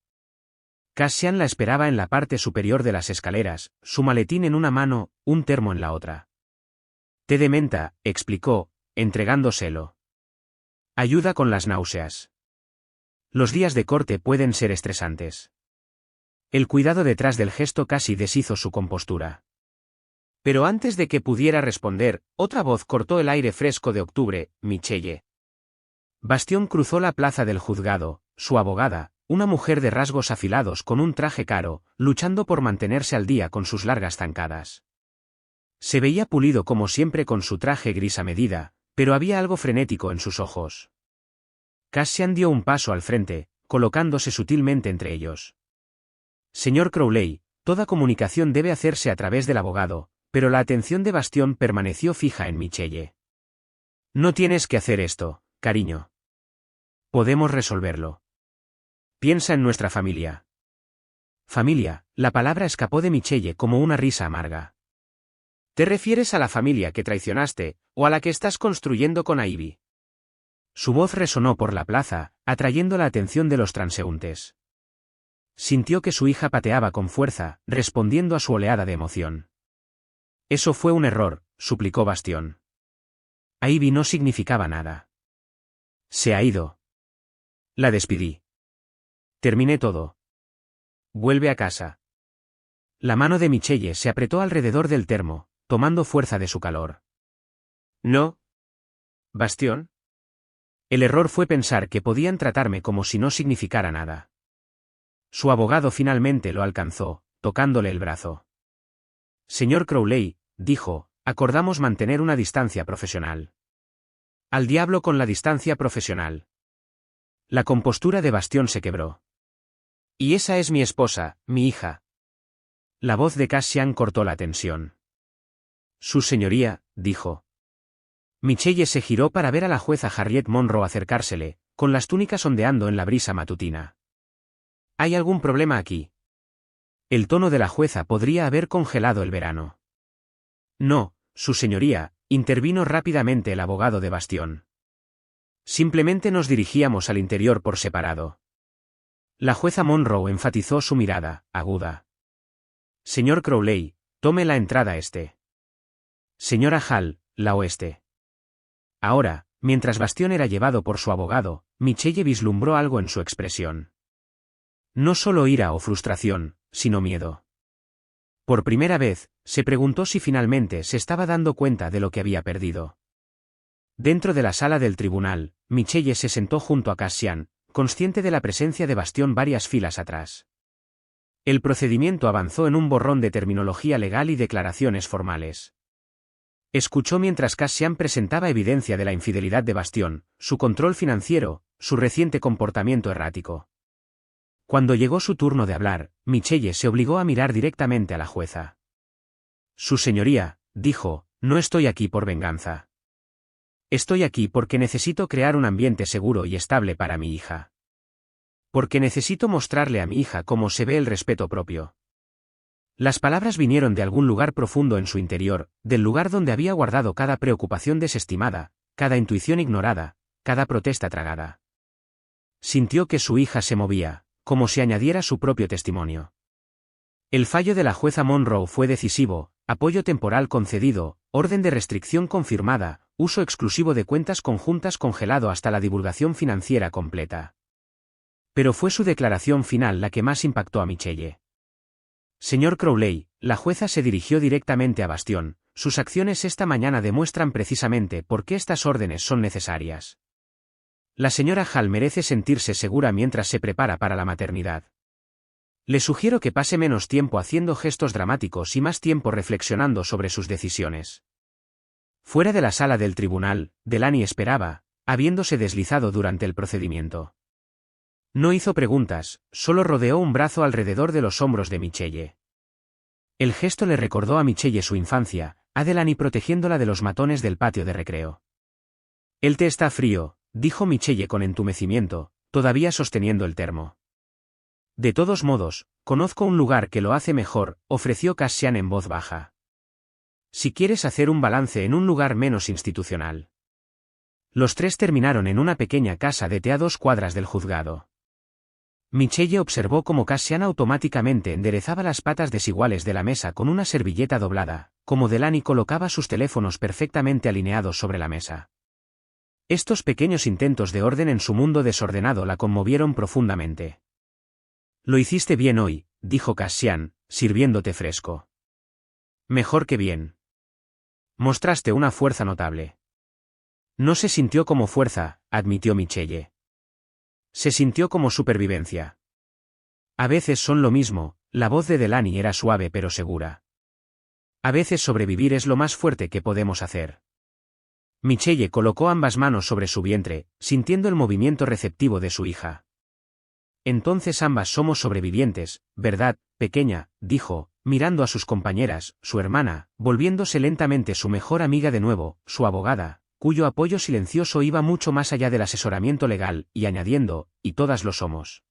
Cassian la esperaba en la parte superior de las escaleras, su maletín en una mano, un termo en la otra. Té de menta, explicó, entregándoselo. Ayuda con las náuseas. Los días de corte pueden ser estresantes. El cuidado detrás del gesto casi deshizo su compostura. Pero antes de que pudiera responder, otra voz cortó el aire fresco de octubre, Michelle. Bastión cruzó la plaza del juzgado, su abogada, una mujer de rasgos afilados con un traje caro, luchando por mantenerse al día con sus largas zancadas. Se veía pulido como siempre con su traje gris a medida, pero había algo frenético en sus ojos. Cassian dio un paso al frente, colocándose sutilmente entre ellos. Señor Crowley, toda comunicación debe hacerse a través del abogado, pero la atención de Bastión permaneció fija en Michelle. No tienes que hacer esto, cariño. Podemos resolverlo. Piensa en nuestra familia. Familia, la palabra escapó de Michelle como una risa amarga. ¿Te refieres a la familia que traicionaste, o a la que estás construyendo con Ivy? Su voz resonó por la plaza, atrayendo la atención de los transeúntes. Sintió que su hija pateaba con fuerza, respondiendo a su oleada de emoción. Eso fue un error, suplicó Bastión. Ivy no significaba nada. Se ha ido. La despedí. Terminé todo. Vuelve a casa. La mano de Michelle se apretó alrededor del termo, tomando fuerza de su calor. No. Bastión. El error fue pensar que podían tratarme como si no significara nada. Su abogado finalmente lo alcanzó, tocándole el brazo. Señor Crowley, dijo, acordamos mantener una distancia profesional. Al diablo con la distancia profesional. La compostura de Bastión se quebró. Y esa es mi esposa, mi hija. La voz de Cassian cortó la tensión. Su señoría, dijo. Michelle se giró para ver a la jueza Harriet Monroe acercársele, con las túnicas ondeando en la brisa matutina. ¿Hay algún problema aquí? El tono de la jueza podría haber congelado el verano. No, su señoría, intervino rápidamente el abogado de Bastión. Simplemente nos dirigíamos al interior por separado. La jueza Monroe enfatizó su mirada, aguda. Señor Crowley, tome la entrada este. Señora Hall, la oeste. Ahora, mientras Bastión era llevado por su abogado, Michelle vislumbró algo en su expresión. No solo ira o frustración, sino miedo. Por primera vez, se preguntó si finalmente se estaba dando cuenta de lo que había perdido. Dentro de la sala del tribunal, Michelle se sentó junto a Cassian, consciente de la presencia de Bastión varias filas atrás. El procedimiento avanzó en un borrón de terminología legal y declaraciones formales. Escuchó mientras Cassian presentaba evidencia de la infidelidad de Bastión, su control financiero, su reciente comportamiento errático. Cuando llegó su turno de hablar, Michelle se obligó a mirar directamente a la jueza. Su señoría, dijo, no estoy aquí por venganza. Estoy aquí porque necesito crear un ambiente seguro y estable para mi hija. Porque necesito mostrarle a mi hija cómo se ve el respeto propio. Las palabras vinieron de algún lugar profundo en su interior, del lugar donde había guardado cada preocupación desestimada, cada intuición ignorada, cada protesta tragada. Sintió que su hija se movía, como si añadiera su propio testimonio. El fallo de la jueza Monroe fue decisivo: apoyo temporal concedido, orden de restricción confirmada, uso exclusivo de cuentas conjuntas congelado hasta la divulgación financiera completa. Pero fue su declaración final la que más impactó a Michelle. Señor Crowley, la jueza se dirigió directamente a Bastión, sus acciones esta mañana demuestran precisamente por qué estas órdenes son necesarias. La señora Hall merece sentirse segura mientras se prepara para la maternidad. Le sugiero que pase menos tiempo haciendo gestos dramáticos y más tiempo reflexionando sobre sus decisiones. Fuera de la sala del tribunal, Delaney esperaba, habiéndose deslizado durante el procedimiento. No hizo preguntas, solo rodeó un brazo alrededor de los hombros de Michelle. El gesto le recordó a Michelle su infancia, a Delaney protegiéndola de los matones del patio de recreo. El té está frío, dijo Michelle con entumecimiento, todavía sosteniendo el termo. De todos modos, conozco un lugar que lo hace mejor, ofreció Cassian en voz baja. Si quieres hacer un balance en un lugar menos institucional. Los tres terminaron en una pequeña casa de té a 2 cuadras del juzgado. Michelle observó cómo Cassian automáticamente enderezaba las patas desiguales de la mesa con una servilleta doblada, como Delaney colocaba sus teléfonos perfectamente alineados sobre la mesa. Estos pequeños intentos de orden en su mundo desordenado la conmovieron profundamente. Lo hiciste bien hoy, dijo Cassian, sirviéndote fresco. Mejor que bien. Mostraste una fuerza notable. No se sintió como fuerza, admitió Michelle. Se sintió como supervivencia. A veces son lo mismo, la voz de Delaney era suave pero segura. A veces sobrevivir es lo más fuerte que podemos hacer. Michelle colocó ambas manos sobre su vientre, sintiendo el movimiento receptivo de su hija. Entonces ambas somos sobrevivientes, ¿verdad, pequeña?, dijo, mirando a sus compañeras, su hermana, volviéndose lentamente su mejor amiga de nuevo, su abogada, cuyo apoyo silencioso iba mucho más allá del asesoramiento legal, y añadiendo, y todas lo somos.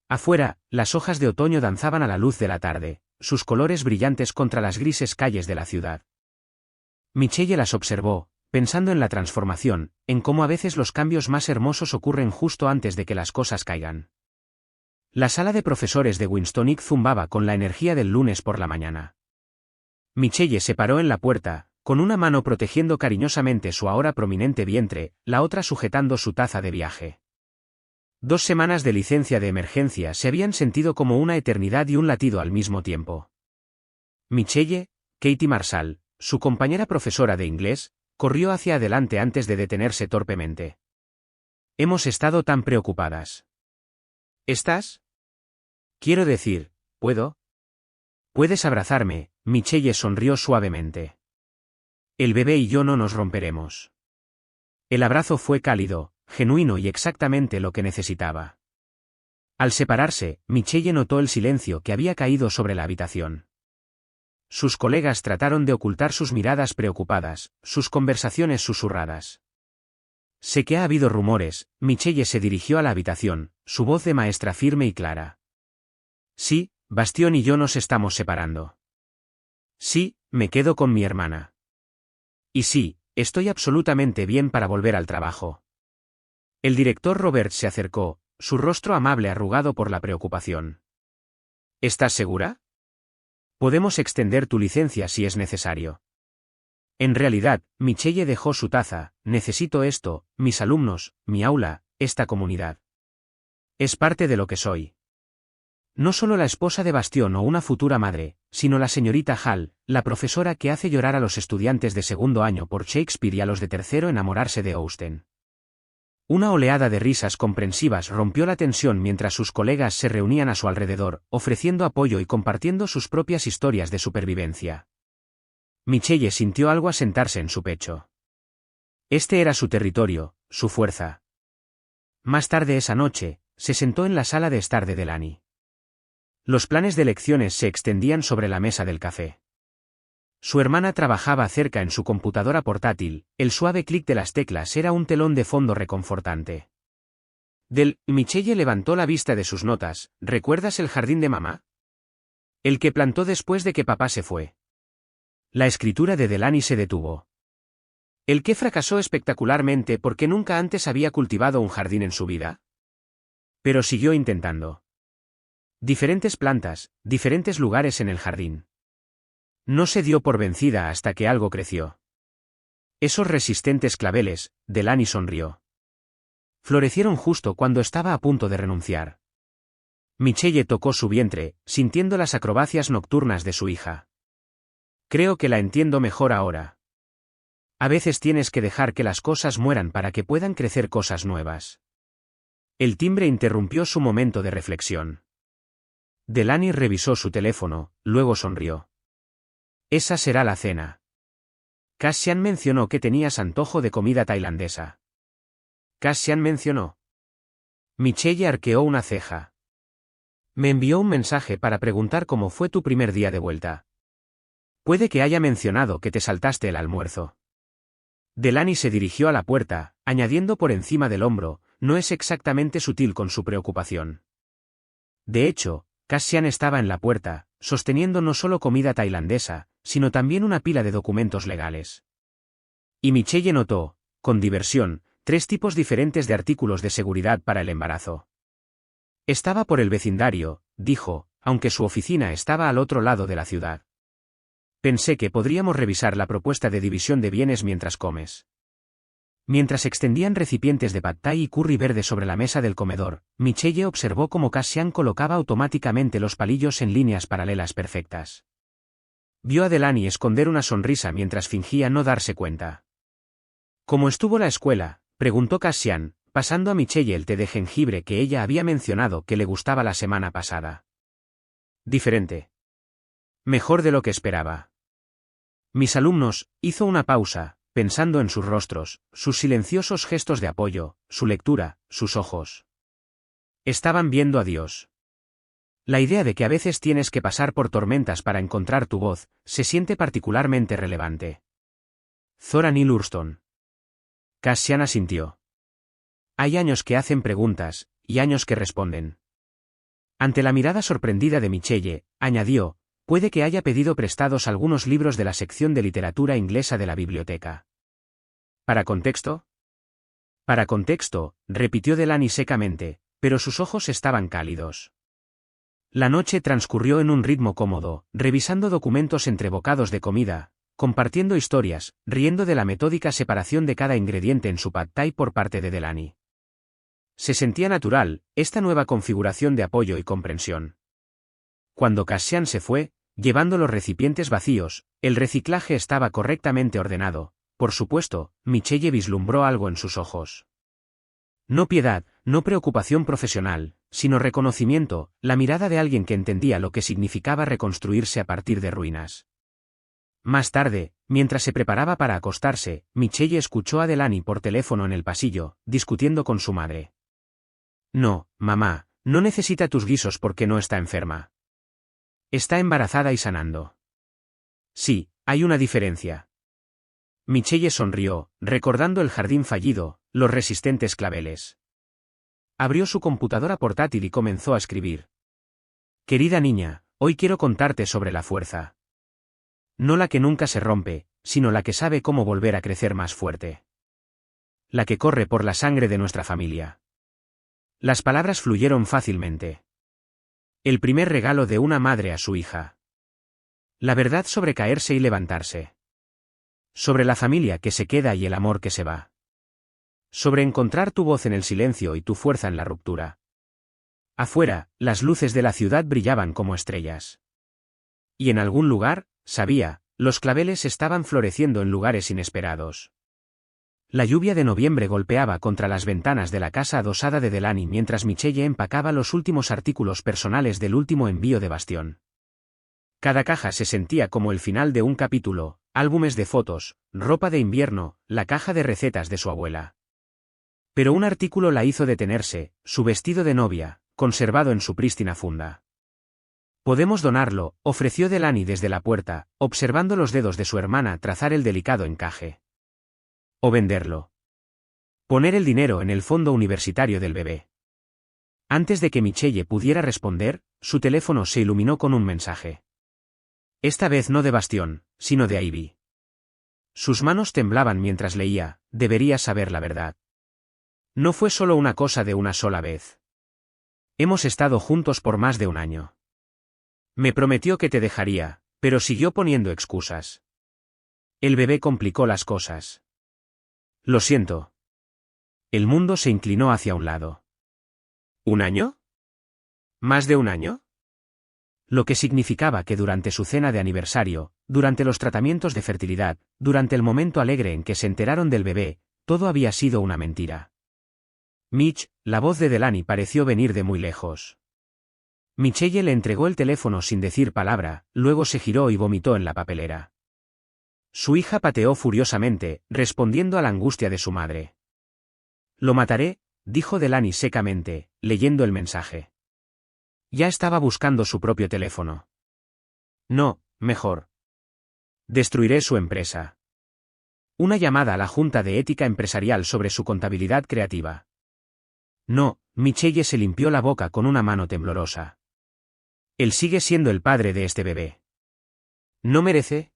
Afuera, las hojas de otoño danzaban a la luz de la tarde, sus colores brillantes contra las grises calles de la ciudad. Michelle las observó, pensando en la transformación, en cómo a veces los cambios más hermosos ocurren justo antes de que las cosas caigan. La sala de profesores de Winstonic zumbaba con la energía del lunes por la mañana. Michelle se paró en la puerta, con una mano protegiendo cariñosamente su ahora prominente vientre, la otra sujetando su taza de viaje. 2 semanas de licencia de emergencia se habían sentido como una eternidad y un latido al mismo tiempo. Michelle, Katie Marshall, su compañera profesora de inglés, corrió hacia adelante antes de detenerse torpemente. Hemos estado tan preocupadas. ¿Estás? Quiero decir, ¿puedo? Puedes abrazarme, Michelle sonrió suavemente. El bebé y yo no nos romperemos. El abrazo fue cálido, genuino y exactamente lo que necesitaba. Al separarse, Michelle notó el silencio que había caído sobre la habitación. Sus colegas trataron de ocultar sus miradas preocupadas, sus conversaciones susurradas. Sé que ha habido rumores, Michelle se dirigió a la habitación, su voz de maestra firme y clara. Sí, Bastión y yo nos estamos separando. Sí, me quedo con mi hermana. Y sí, estoy absolutamente bien para volver al trabajo. El director Robert se acercó, su rostro amable arrugado por la preocupación. ¿Estás segura? Podemos extender tu licencia si es necesario. En realidad, Michelle dejó su taza. Necesito esto, mis alumnos, mi aula, esta comunidad. Es parte de lo que soy. No solo la esposa de Bastión o una futura madre, sino la señorita Hall, la profesora que hace llorar a los estudiantes de segundo año por Shakespeare y a los de tercero enamorarse de Austen. Una oleada de risas comprensivas rompió la tensión mientras sus colegas se reunían a su alrededor, ofreciendo apoyo y compartiendo sus propias historias de supervivencia. Michelle sintió algo asentarse en su pecho. Este era su territorio, su fuerza. Más tarde esa noche, se sentó en la sala de estar de Delaney. Los planes de lecciones se extendían sobre la mesa del café. Su hermana trabajaba cerca en su computadora portátil, el suave clic de las teclas era un telón de fondo reconfortante. Michelle levantó la vista de sus notas. ¿Recuerdas el jardín de mamá? El que plantó después de que papá se fue. La escritura de Delaney se detuvo. El que fracasó espectacularmente porque nunca antes había cultivado un jardín en su vida. Pero siguió intentando. Diferentes plantas, diferentes lugares en el jardín. No se dio por vencida hasta que algo creció. Esos resistentes claveles, Delaney sonrió. Florecieron justo cuando estaba a punto de renunciar. Michelle tocó su vientre, sintiendo las acrobacias nocturnas de su hija. Creo que la entiendo mejor ahora. A veces tienes que dejar que las cosas mueran para que puedan crecer cosas nuevas. El timbre interrumpió su momento de reflexión. Delaney revisó su teléfono, luego sonrió. Esa será la cena. Cassian mencionó que tenías antojo de comida tailandesa. Cassian mencionó. Michelle arqueó una ceja. Me envió un mensaje para preguntar cómo fue tu primer día de vuelta. Puede que haya mencionado que te saltaste el almuerzo. Delaney se dirigió a la puerta, añadiendo por encima del hombro, no es exactamente sutil con su preocupación. De hecho, Cassian estaba en la puerta, sosteniendo no solo comida tailandesa, sino también una pila de documentos legales. Y Michelle notó, con diversión, 3 tipos diferentes de artículos de seguridad para el embarazo. Estaba por el vecindario, dijo, aunque su oficina estaba al otro lado de la ciudad. Pensé que podríamos revisar la propuesta de división de bienes mientras comes. Mientras extendían recipientes de pad thai y curry verde sobre la mesa del comedor, Michelle observó cómo Cassian colocaba automáticamente los palillos en líneas paralelas perfectas. Vio a Delaney esconder una sonrisa mientras fingía no darse cuenta. ¿Cómo estuvo la escuela?, preguntó Cassian, pasando a Michelle el té de jengibre que ella había mencionado que le gustaba la semana pasada. Diferente. Mejor de lo que esperaba. Mis alumnos, hizo una pausa, pensando en sus rostros, sus silenciosos gestos de apoyo, su lectura, sus ojos. Estaban viendo a Dios. La idea de que a veces tienes que pasar por tormentas para encontrar tu voz, se siente particularmente relevante. Zora Neale Hurston. Cassian asintió. Hay años que hacen preguntas, y años que responden. Ante la mirada sorprendida de Michelle, añadió, puede que haya pedido prestados algunos libros de la sección de literatura inglesa de la biblioteca. ¿Para contexto? Para contexto, repitió Delaney secamente, pero sus ojos estaban cálidos. La noche transcurrió en un ritmo cómodo, revisando documentos entre bocados de comida, compartiendo historias, riendo de la metódica separación de cada ingrediente en su pad thai por parte de Delaney. Se sentía natural, esta nueva configuración de apoyo y comprensión. Cuando Cassian se fue, llevando los recipientes vacíos, el reciclaje estaba correctamente ordenado. Por supuesto, Michelle vislumbró algo en sus ojos. No piedad, no preocupación profesional, sino reconocimiento, la mirada de alguien que entendía lo que significaba reconstruirse a partir de ruinas. Más tarde, mientras se preparaba para acostarse, Michelle escuchó a Delaney por teléfono en el pasillo, discutiendo con su madre. No, mamá, no necesita tus guisos porque no está enferma. Está embarazada y sanando. Sí, hay una diferencia. Michelle sonrió, recordando el jardín fallido, los resistentes claveles. Abrió su computadora portátil y comenzó a escribir. Querida niña, hoy quiero contarte sobre la fuerza. No la que nunca se rompe, sino la que sabe cómo volver a crecer más fuerte. La que corre por la sangre de nuestra familia. Las palabras fluyeron fácilmente. El primer regalo de una madre a su hija. La verdad sobre caerse y levantarse. Sobre la familia que se queda y el amor que se va. Sobre encontrar tu voz en el silencio y tu fuerza en la ruptura. Afuera, las luces de la ciudad brillaban como estrellas. Y en algún lugar, sabía, los claveles estaban floreciendo en lugares inesperados. La lluvia de noviembre golpeaba contra las ventanas de la casa adosada de Delaney mientras Michelle empacaba los últimos artículos personales del último envío de Bastión. Cada caja se sentía como el final de un capítulo, álbumes de fotos, ropa de invierno, la caja de recetas de su abuela. Pero un artículo la hizo detenerse, su vestido de novia, conservado en su prístina funda. «Podemos donarlo», ofreció Delaney desde la puerta, observando los dedos de su hermana trazar el delicado encaje. «O venderlo. Poner el dinero en el fondo universitario del bebé». Antes de que Michelle pudiera responder, su teléfono se iluminó con un mensaje. Esta vez no de Bastión, sino de Ivy. Sus manos temblaban mientras leía, «Deberías saber la verdad. No fue solo una cosa de una sola vez. Hemos estado juntos por más de un año. Me prometió que te dejaría, pero siguió poniendo excusas. El bebé complicó las cosas. Lo siento». El mundo se inclinó hacia un lado. ¿Un año? ¿Más de un año? Lo que significaba que durante su cena de aniversario, durante los tratamientos de fertilidad, durante el momento alegre en que se enteraron del bebé, todo había sido una mentira. Mitch, la voz de Delaney pareció venir de muy lejos. Michelle le entregó el teléfono sin decir palabra, luego se giró y vomitó en la papelera. Su hija pateó furiosamente, respondiendo a la angustia de su madre. «Lo mataré», dijo Delaney secamente, leyendo el mensaje. Ya estaba buscando su propio teléfono. «No, mejor. Destruiré su empresa». Una llamada a la Junta de Ética Empresarial sobre su contabilidad creativa. «No», Michelle se limpió la boca con una mano temblorosa. «Él sigue siendo el padre de este bebé. ¿No merece?»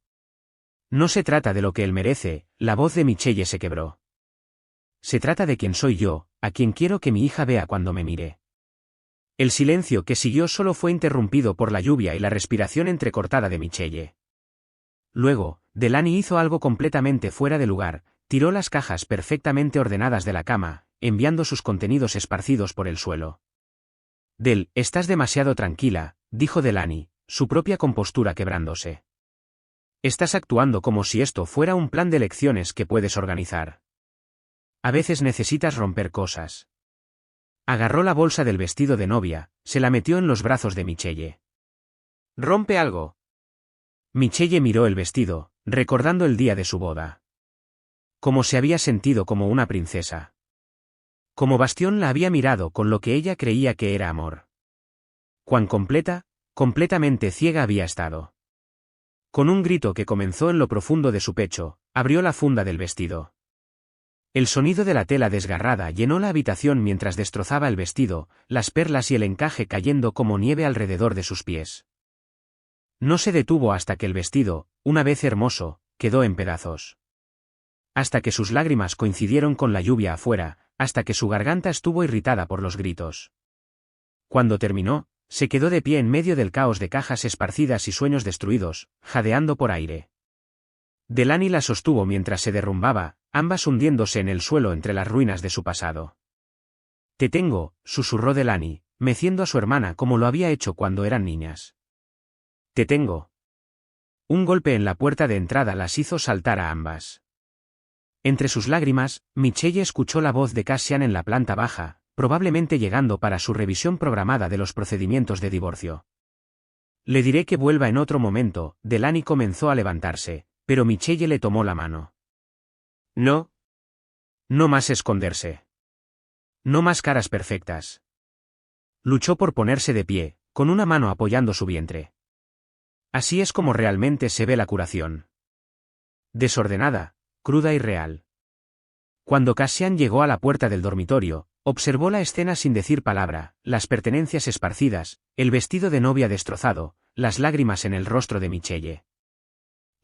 «No se trata de lo que él merece», la voz de Michelle se quebró. «Se trata de quién soy yo, a quien quiero que mi hija vea cuando me mire». El silencio que siguió solo fue interrumpido por la lluvia y la respiración entrecortada de Michelle. Luego, Delaney hizo algo completamente fuera de lugar, tiró las cajas perfectamente ordenadas de la cama, enviando sus contenidos esparcidos por el suelo. «Del, estás demasiado tranquila», dijo Delaney, su propia compostura quebrándose. «Estás actuando como si esto fuera un plan de lecciones que puedes organizar. A veces necesitas romper cosas». Agarró la bolsa del vestido de novia, se la metió en los brazos de Michelle. «¿Rompe algo?» Michelle miró el vestido, recordando el día de su boda. Cómo se había sentido como una princesa. Como Bastión la había mirado con lo que ella creía que era amor. Cuán completa, completamente ciega había estado. Con un grito que comenzó en lo profundo de su pecho, abrió la funda del vestido. El sonido de la tela desgarrada llenó la habitación mientras destrozaba el vestido, las perlas y el encaje cayendo como nieve alrededor de sus pies. No se detuvo hasta que el vestido, una vez hermoso, quedó en pedazos. Hasta que sus lágrimas coincidieron con la lluvia afuera, hasta que su garganta estuvo irritada por los gritos. Cuando terminó, se quedó de pie en medio del caos de cajas esparcidas y sueños destruidos, jadeando por aire. Delaney la sostuvo mientras se derrumbaba, ambas hundiéndose en el suelo entre las ruinas de su pasado. «Te tengo», susurró Delaney, meciendo a su hermana como lo había hecho cuando eran niñas. «Te tengo». Un golpe en la puerta de entrada las hizo saltar a ambas. Entre sus lágrimas, Michelle escuchó la voz de Cassian en la planta baja, probablemente llegando para su revisión programada de los procedimientos de divorcio. «Le diré que vuelva en otro momento», Delaney comenzó a levantarse, pero Michelle le tomó la mano. «No. No más esconderse. No más caras perfectas». Luchó por ponerse de pie, con una mano apoyando su vientre. Así es como realmente se ve la curación. Desordenada, cruda y real. Cuando Cassian llegó a la puerta del dormitorio, observó la escena sin decir palabra, las pertenencias esparcidas, el vestido de novia destrozado, las lágrimas en el rostro de Michelle.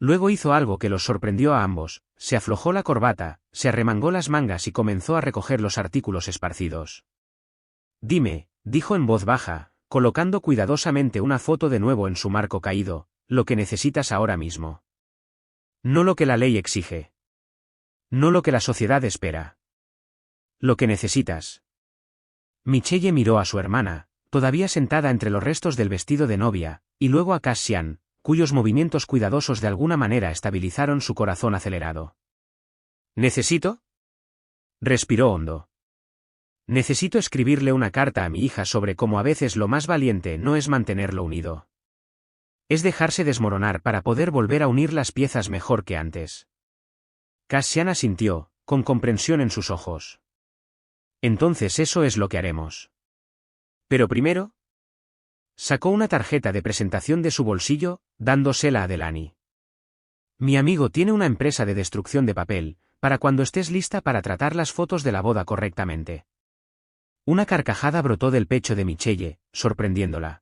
Luego hizo algo que los sorprendió a ambos, se aflojó la corbata, se arremangó las mangas y comenzó a recoger los artículos esparcidos. Dime, dijo en voz baja, colocando cuidadosamente una foto de nuevo en su marco caído, lo que necesitas ahora mismo. No lo que la ley exige. No lo que la sociedad espera. Lo que necesitas. Michelle miró a su hermana, todavía sentada entre los restos del vestido de novia, y luego a Cassian, cuyos movimientos cuidadosos de alguna manera estabilizaron su corazón acelerado. ¿Necesito? Respiró hondo. Necesito escribirle una carta a mi hija sobre cómo a veces lo más valiente no es mantenerlo unido. Es dejarse desmoronar para poder volver a unir las piezas mejor que antes. Cassian asintió, con comprensión en sus ojos. Entonces eso es lo que haremos. Pero primero... Sacó una tarjeta de presentación de su bolsillo, dándosela a Delaney. Mi amigo tiene una empresa de destrucción de papel, para cuando estés lista para tratar las fotos de la boda correctamente. Una carcajada brotó del pecho de Michelle, sorprendiéndola.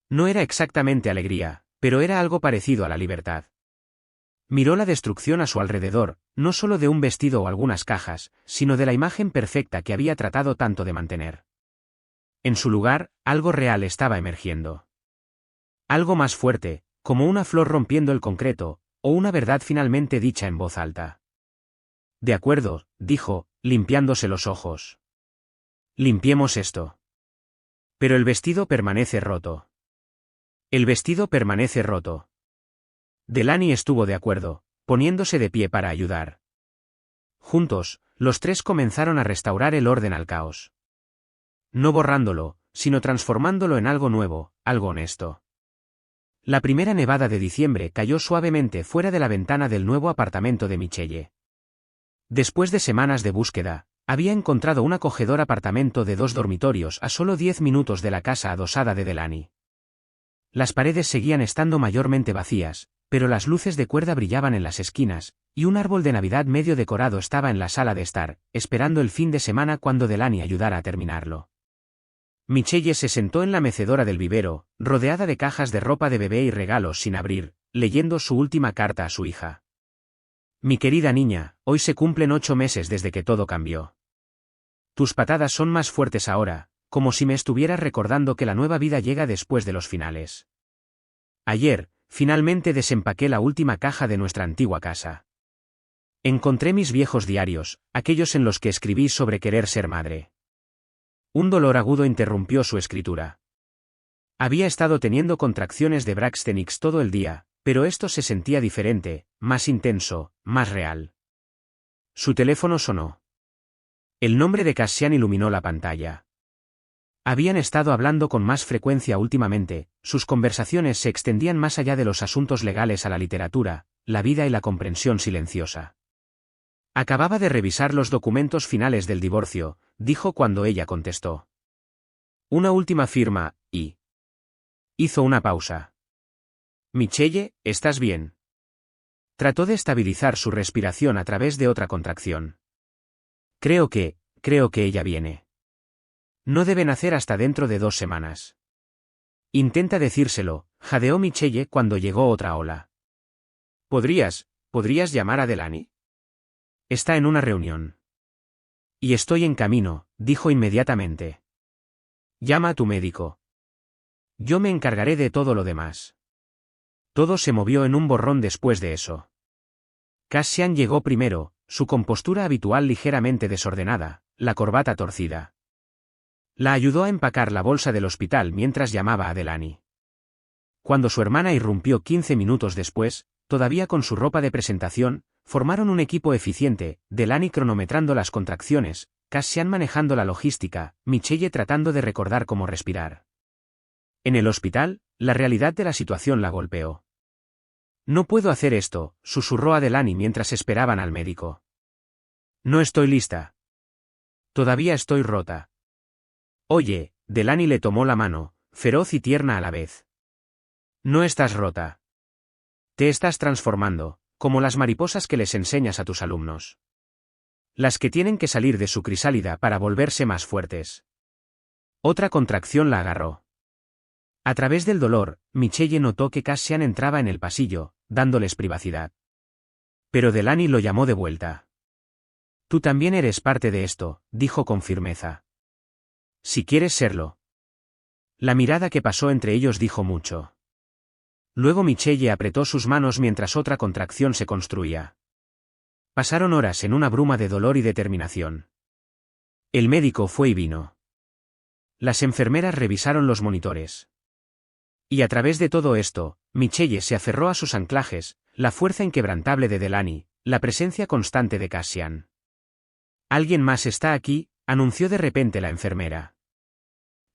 No era exactamente alegría, pero era algo parecido a la libertad. Miró la destrucción a su alrededor, no solo de un vestido o algunas cajas, sino de la imagen perfecta que había tratado tanto de mantener. En su lugar, algo real estaba emergiendo. Algo más fuerte, como una flor rompiendo el concreto, o una verdad finalmente dicha en voz alta. De acuerdo, dijo, limpiándose los ojos. Limpiemos esto. Pero el vestido permanece roto. El vestido permanece roto. Delaney estuvo de acuerdo, poniéndose de pie para ayudar. Juntos, los tres comenzaron a restaurar el orden al caos. No borrándolo, sino transformándolo en algo nuevo, algo honesto. La primera nevada de diciembre cayó suavemente fuera de la ventana del nuevo apartamento de Michelle. Después de semanas de búsqueda, había encontrado un acogedor apartamento de 2 dormitorios a solo 10 minutos de la casa adosada de Delaney. Las paredes seguían estando mayormente vacías, pero las luces de cuerda brillaban en las esquinas, y un árbol de Navidad medio decorado estaba en la sala de estar, esperando el fin de semana cuando Delaney ayudara a terminarlo. Michelle se sentó en la mecedora del vivero, rodeada de cajas de ropa de bebé y regalos sin abrir, leyendo su última carta a su hija. Mi querida niña, hoy se cumplen 8 meses desde que todo cambió. Tus patadas son más fuertes ahora, como si me estuvieras recordando que la nueva vida llega después de los finales. Ayer, finalmente desempaqué la última caja de nuestra antigua casa. Encontré mis viejos diarios, aquellos en los que escribí sobre querer ser madre. Un dolor agudo interrumpió su escritura. Había estado teniendo contracciones de Braxton-Hicks todo el día, pero esto se sentía diferente, más intenso, más real. Su teléfono sonó. El nombre de Cassian iluminó la pantalla. Habían estado hablando con más frecuencia últimamente, sus conversaciones se extendían más allá de los asuntos legales a la literatura, la vida y la comprensión silenciosa. Acababa de revisar los documentos finales del divorcio, dijo cuando ella contestó. Una última firma, y... Hizo una pausa. Michelle, ¿estás bien? Trató de estabilizar su respiración a través de otra contracción. Creo que ella viene. No debe nacer hasta dentro de 2 semanas. Intenta decírselo, jadeó Michelle cuando llegó otra ola. ¿Podrías llamar a Delaney? Está en una reunión. Y estoy en camino, dijo inmediatamente. Llama a tu médico. Yo me encargaré de todo lo demás. Todo se movió en un borrón después de eso. Cassian llegó primero, su compostura habitual ligeramente desordenada, la corbata torcida. La ayudó a empacar la bolsa del hospital mientras llamaba a Delaney. Cuando su hermana irrumpió 15 minutos después, todavía con su ropa de presentación, formaron un equipo eficiente, Delaney cronometrando las contracciones, Cassian manejando la logística, Michelle tratando de recordar cómo respirar. En el hospital, la realidad de la situación la golpeó. No puedo hacer esto, susurró a Delaney mientras esperaban al médico. No estoy lista. Todavía estoy rota. Oye, Delaney le tomó la mano, feroz y tierna a la vez. No estás rota. Te estás transformando, como las mariposas que les enseñas a tus alumnos. Las que tienen que salir de su crisálida para volverse más fuertes. Otra contracción la agarró. A través del dolor, Michelle notó que Cassian entraba en el pasillo, dándoles privacidad. Pero Delaney lo llamó de vuelta. Tú también eres parte de esto, dijo con firmeza. Si quieres serlo. La mirada que pasó entre ellos dijo mucho. Luego Michelle apretó sus manos mientras otra contracción se construía. Pasaron horas en una bruma de dolor y determinación. El médico fue y vino. Las enfermeras revisaron los monitores. Y a través de todo esto, Michelle se aferró a sus anclajes, la fuerza inquebrantable de Delaney, la presencia constante de Cassian. «Alguien más está aquí», anunció de repente la enfermera.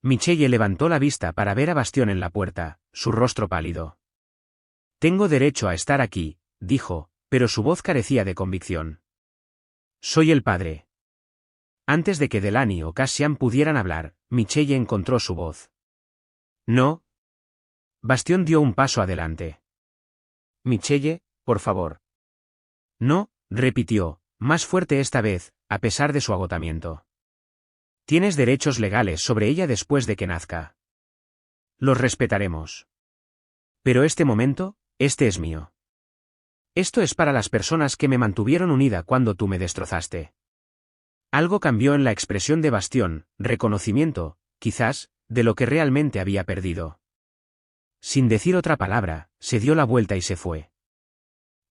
Michelle levantó la vista para ver a Bastión en la puerta, su rostro pálido. «Tengo derecho a estar aquí», dijo, pero su voz carecía de convicción. «Soy el padre». Antes de que Delaney o Cassian pudieran hablar, Michelle encontró su voz. «No». Bastión dio un paso adelante. «Michelle, por favor». «No», repitió, más fuerte esta vez, a pesar de su agotamiento. «Tienes derechos legales sobre ella después de que nazca. Los respetaremos. Pero este momento, este es mío. Esto es para las personas que me mantuvieron unida cuando tú me destrozaste». Algo cambió en la expresión de Bastión, reconocimiento, quizás, de lo que realmente había perdido. Sin decir otra palabra, se dio la vuelta y se fue.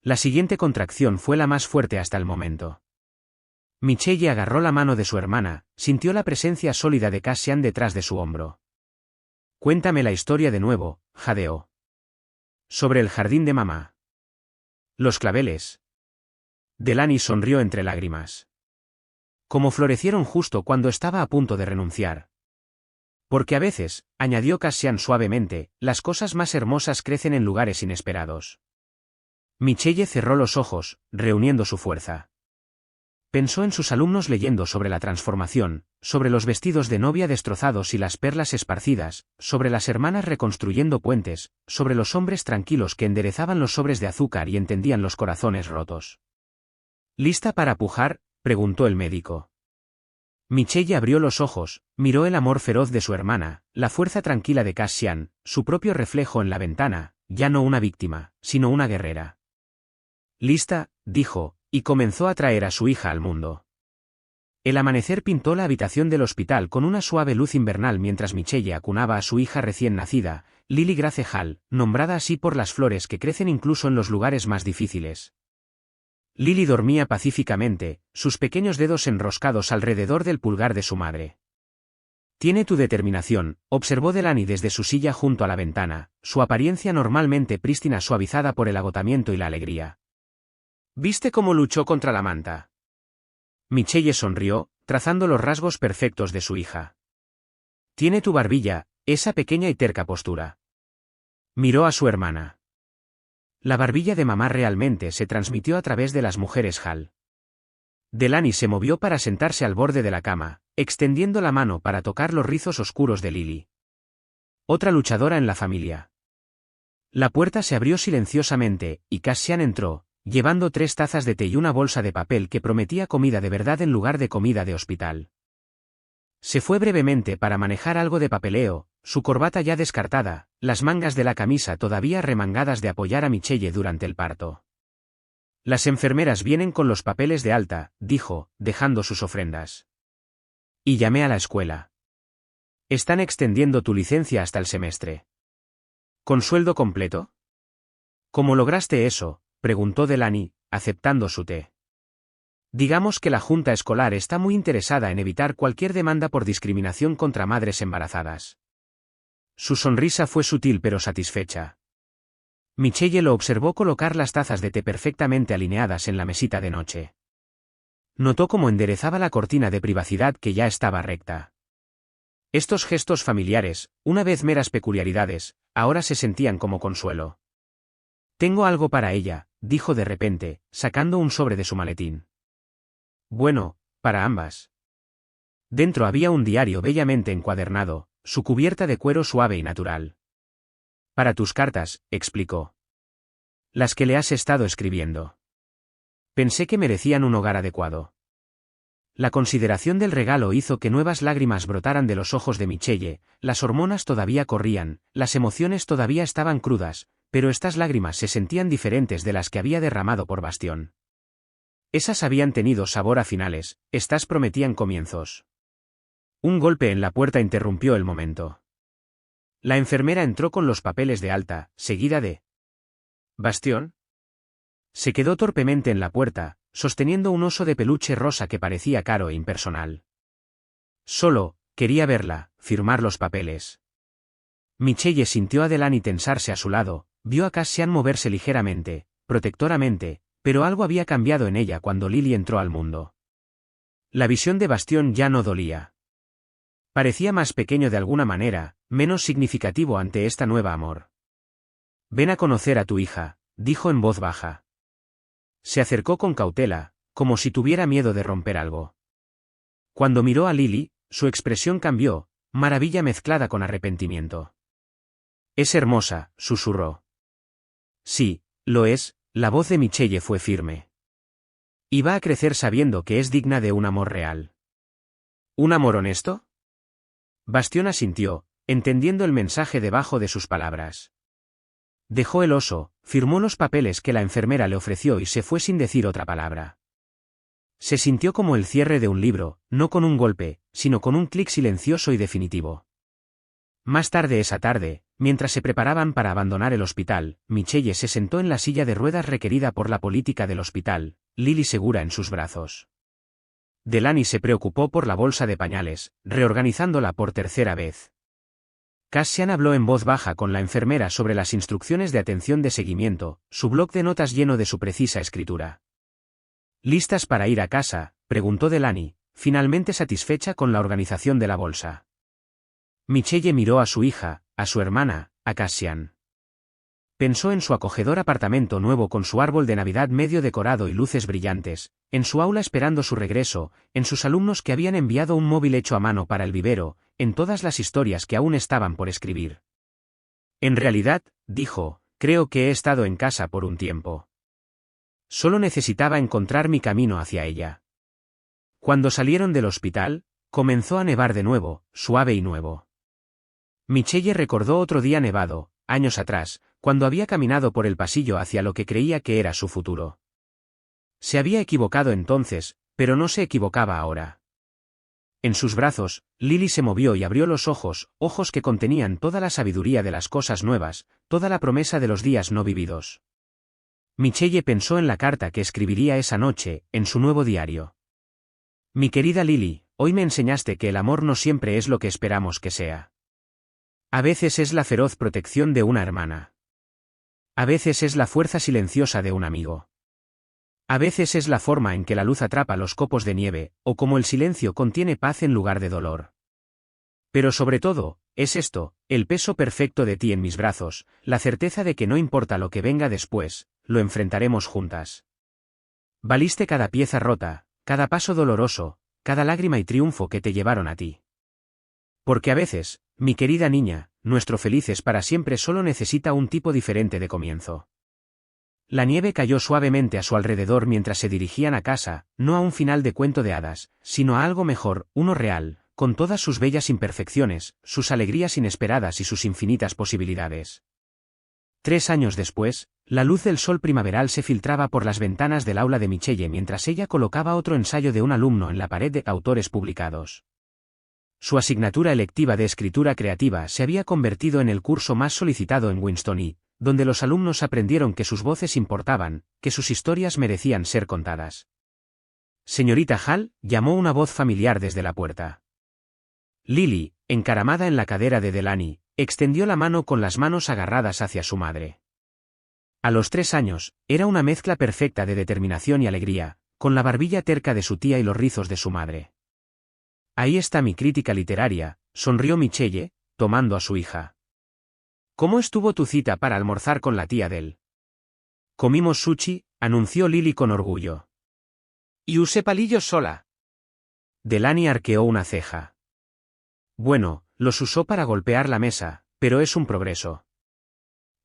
La siguiente contracción fue la más fuerte hasta el momento. Michelle agarró la mano de su hermana, sintió la presencia sólida de Cassian detrás de su hombro. «Cuéntame la historia de nuevo», jadeó. «Sobre el jardín de mamá». «Los claveles». Delaney sonrió entre lágrimas. «Como florecieron justo cuando estaba a punto de renunciar». «Porque a veces», añadió Cassian suavemente, «las cosas más hermosas crecen en lugares inesperados». Michelle cerró los ojos, reuniendo su fuerza. Pensó en sus alumnos leyendo sobre la transformación, sobre los vestidos de novia destrozados y las perlas esparcidas, sobre las hermanas reconstruyendo puentes, sobre los hombres tranquilos que enderezaban los sobres de azúcar y entendían los corazones rotos. «¿Lista para pujar?», preguntó el médico. Michelle abrió los ojos, miró el amor feroz de su hermana, la fuerza tranquila de Cassian, su propio reflejo en la ventana, ya no una víctima, sino una guerrera. «Lista», dijo, y comenzó a traer a su hija al mundo. El amanecer pintó la habitación del hospital con una suave luz invernal mientras Michelle acunaba a su hija recién nacida, Lily Grace Hall, nombrada así por las flores que crecen incluso en los lugares más difíciles. Lily dormía pacíficamente, sus pequeños dedos enroscados alrededor del pulgar de su madre. «Tiene tu determinación», observó Delaney desde su silla junto a la ventana, su apariencia normalmente prístina suavizada por el agotamiento y la alegría. «¿Viste cómo luchó contra la manta?». Michelle sonrió, trazando los rasgos perfectos de su hija. «Tiene tu barbilla, esa pequeña y terca postura». Miró a su hermana. La barbilla de mamá realmente se transmitió a través de las mujeres Hall. Delaney se movió para sentarse al borde de la cama, extendiendo la mano para tocar los rizos oscuros de Lily. Otra luchadora en la familia. La puerta se abrió silenciosamente, y Cassian entró, llevando 3 tazas de té y una bolsa de papel que prometía comida de verdad en lugar de comida de hospital. Se fue brevemente para manejar algo de papeleo, su corbata ya descartada, las mangas de la camisa todavía remangadas de apoyar a Michelle durante el parto. «Las enfermeras vienen con los papeles de alta», dijo, dejando sus ofrendas. «Y llamé a la escuela. Están extendiendo tu licencia hasta el semestre». «¿Con sueldo completo?». «¿Cómo lograste eso?», preguntó Delaney, aceptando su té. «Digamos que la Junta Escolar está muy interesada en evitar cualquier demanda por discriminación contra madres embarazadas». Su sonrisa fue sutil pero satisfecha. Michelle lo observó colocar las tazas de té perfectamente alineadas en la mesita de noche. Notó cómo enderezaba la cortina de privacidad que ya estaba recta. Estos gestos familiares, una vez meras peculiaridades, ahora se sentían como consuelo. «Tengo algo para ella», dijo de repente, sacando un sobre de su maletín. «Bueno, para ambas». Dentro había un diario bellamente encuadernado, su cubierta de cuero suave y natural. «Para tus cartas», explicó. «Las que le has estado escribiendo. Pensé que merecían un hogar adecuado». La consideración del regalo hizo que nuevas lágrimas brotaran de los ojos de Michelle, las hormonas todavía corrían, las emociones todavía estaban crudas, pero estas lágrimas se sentían diferentes de las que había derramado por Bastión. Esas habían tenido sabor a finales, estas prometían comienzos. Un golpe en la puerta interrumpió el momento. La enfermera entró con los papeles de alta, seguida de Bastión. Se quedó torpemente en la puerta, sosteniendo un oso de peluche rosa que parecía caro e impersonal. Solo, quería verla, firmar los papeles. Michelle sintió a Delaney tensarse a su lado, vio a Cassian moverse ligeramente, protectoramente, pero algo había cambiado en ella cuando Lily entró al mundo. La visión de Bastión ya no dolía. Parecía más pequeño de alguna manera, menos significativo ante esta nueva amor. Ven a conocer a tu hija, dijo en voz baja. Se acercó con cautela, como si tuviera miedo de romper algo. Cuando miró a Lily, su expresión cambió, maravilla mezclada con arrepentimiento. Es hermosa, susurró. Sí, lo es, la voz de Michelle fue firme. Y va a crecer sabiendo que es digna de un amor real. ¿Un amor honesto? Bastión asintió, entendiendo el mensaje debajo de sus palabras. Dejó el oso, firmó los papeles que la enfermera le ofreció y se fue sin decir otra palabra. Se sintió como el cierre de un libro, no con un golpe, sino con un clic silencioso y definitivo. Más tarde esa tarde, mientras se preparaban para abandonar el hospital, Michelle se sentó en la silla de ruedas requerida por la política del hospital, Lily segura en sus brazos. Delaney se preocupó por la bolsa de pañales, reorganizándola por tercera vez. Cassian habló en voz baja con la enfermera sobre las instrucciones de atención de seguimiento, su bloc de notas lleno de su precisa escritura. ¿Listas para ir a casa?, preguntó Delaney, finalmente satisfecha con la organización de la bolsa. Michelle miró a su hija, a su hermana, a Cassian. Pensó en su acogedor apartamento nuevo con su árbol de Navidad medio decorado y luces brillantes, en su aula esperando su regreso, en sus alumnos que habían enviado un móvil hecho a mano para el vivero, en todas las historias que aún estaban por escribir. En realidad, dijo, creo que he estado en casa por un tiempo. Solo necesitaba encontrar mi camino hacia ella. Cuando salieron del hospital, comenzó a nevar de nuevo, suave y nuevo. Michelle recordó otro día nevado, años atrás, cuando había caminado por el pasillo hacia lo que creía que era su futuro. Se había equivocado entonces, pero no se equivocaba ahora. En sus brazos, Lily se movió y abrió los ojos, ojos que contenían toda la sabiduría de las cosas nuevas, toda la promesa de los días no vividos. Michelle pensó en la carta que escribiría esa noche, en su nuevo diario. Mi querida Lily, hoy me enseñaste que el amor no siempre es lo que esperamos que sea. A veces es la feroz protección de una hermana. A veces es la fuerza silenciosa de un amigo. A veces es la forma en que la luz atrapa los copos de nieve, o como el silencio contiene paz en lugar de dolor. Pero sobre todo, es esto, el peso perfecto de ti en mis brazos, la certeza de que no importa lo que venga después, lo enfrentaremos juntas. Valiste cada pieza rota, cada paso doloroso, cada lágrima y triunfo que te llevaron a ti. Porque a veces, mi querida niña, nuestro felices para siempre solo necesita un tipo diferente de comienzo. La nieve cayó suavemente a su alrededor mientras se dirigían a casa, no a un final de cuento de hadas, sino a algo mejor, uno real, con todas sus bellas imperfecciones, sus alegrías inesperadas y sus infinitas posibilidades. 3 años después, la luz del sol primaveral se filtraba por las ventanas del aula de Michelle mientras ella colocaba otro ensayo de un alumno en la pared de autores publicados. Su asignatura electiva de escritura creativa se había convertido en el curso más solicitado en Winston y, donde los alumnos aprendieron que sus voces importaban, que sus historias merecían ser contadas. Señorita Hall, llamó una voz familiar desde la puerta. Lily, encaramada en la cadera de Delaney, extendió la mano con las manos agarradas hacia su madre. A los 3 años, era una mezcla perfecta de determinación y alegría, con la barbilla terca de su tía y los rizos de su madre. Ahí está mi crítica literaria, sonrió Michelle, tomando a su hija. ¿Cómo estuvo tu cita para almorzar con la tía Del? Comimos sushi, anunció Lily con orgullo. Y usé palillos sola. Delaney arqueó una ceja. Bueno, los usó para golpear la mesa, pero es un progreso.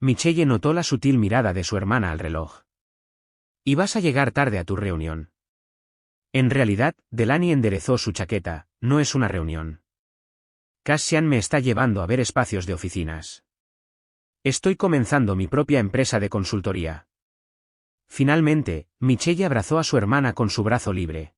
Michelle notó la sutil mirada de su hermana al reloj. Y vas a llegar tarde a tu reunión. En realidad, Delaney enderezó su chaqueta, no es una reunión. Cassian me está llevando a ver espacios de oficinas. Estoy comenzando mi propia empresa de consultoría. Finalmente, Michelle abrazó a su hermana con su brazo libre.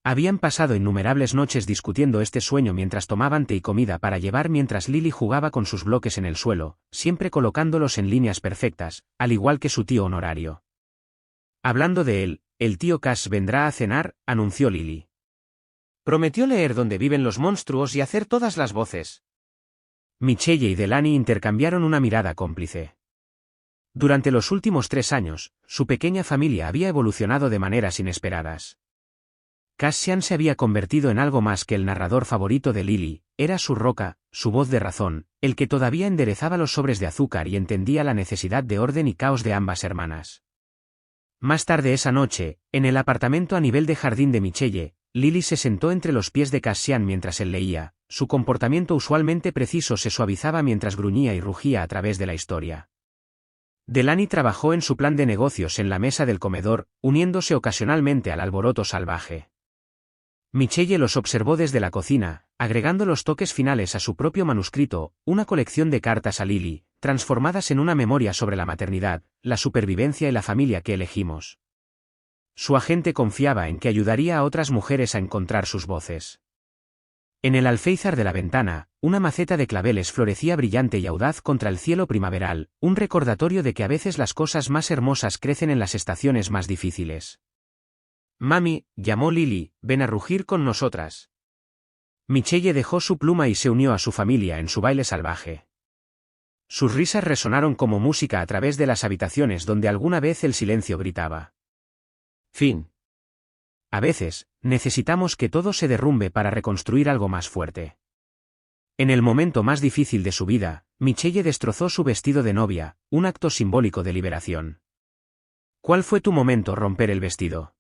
Habían pasado innumerables noches discutiendo este sueño mientras tomaban té y comida para llevar mientras Lily jugaba con sus bloques en el suelo, siempre colocándolos en líneas perfectas, al igual que su tío honorario. Hablando de él, el tío Cash vendrá a cenar, anunció Lily. Prometió leer Dónde viven los monstruos y hacer todas las voces. Michelle y Delaney intercambiaron una mirada cómplice. Durante los últimos 3 años, su pequeña familia había evolucionado de maneras inesperadas. Cassian se había convertido en algo más que el narrador favorito de Lily, era su roca, su voz de razón, el que todavía enderezaba los sobres de azúcar y entendía la necesidad de orden y caos de ambas hermanas. Más tarde esa noche, en el apartamento a nivel de jardín de Michelle, Lily se sentó entre los pies de Cassian mientras él leía, su comportamiento usualmente preciso se suavizaba mientras gruñía y rugía a través de la historia. Delaney trabajó en su plan de negocios en la mesa del comedor, uniéndose ocasionalmente al alboroto salvaje. Michelle los observó desde la cocina, agregando los toques finales a su propio manuscrito, una colección de cartas a Lily, transformadas en una memoria sobre la maternidad, la supervivencia y la familia que elegimos. Su agente confiaba en que ayudaría a otras mujeres a encontrar sus voces. En el alféizar de la ventana, una maceta de claveles florecía brillante y audaz contra el cielo primaveral, un recordatorio de que a veces las cosas más hermosas crecen en las estaciones más difíciles. «Mami», llamó Lily, «ven a rugir con nosotras». Michelle dejó su pluma y se unió a su familia en su baile salvaje. Sus risas resonaron como música a través de las habitaciones donde alguna vez el silencio gritaba. Fin. A veces, necesitamos que todo se derrumbe para reconstruir algo más fuerte. En el momento más difícil de su vida, Michelle destrozó su vestido de novia, un acto simbólico de liberación. ¿Cuál fue tu momento romper el vestido?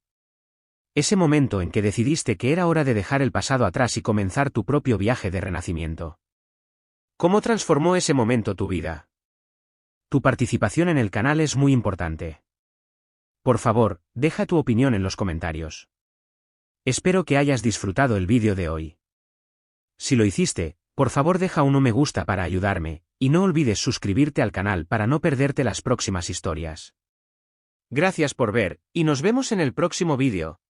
Ese momento en que decidiste que era hora de dejar el pasado atrás y comenzar tu propio viaje de renacimiento. ¿Cómo transformó ese momento tu vida? Tu participación en el canal es muy importante. Por favor, deja tu opinión en los comentarios. Espero que hayas disfrutado el vídeo de hoy. Si lo hiciste, por favor deja un me gusta para ayudarme, y no olvides suscribirte al canal para no perderte las próximas historias. Gracias por ver, y nos vemos en el próximo vídeo.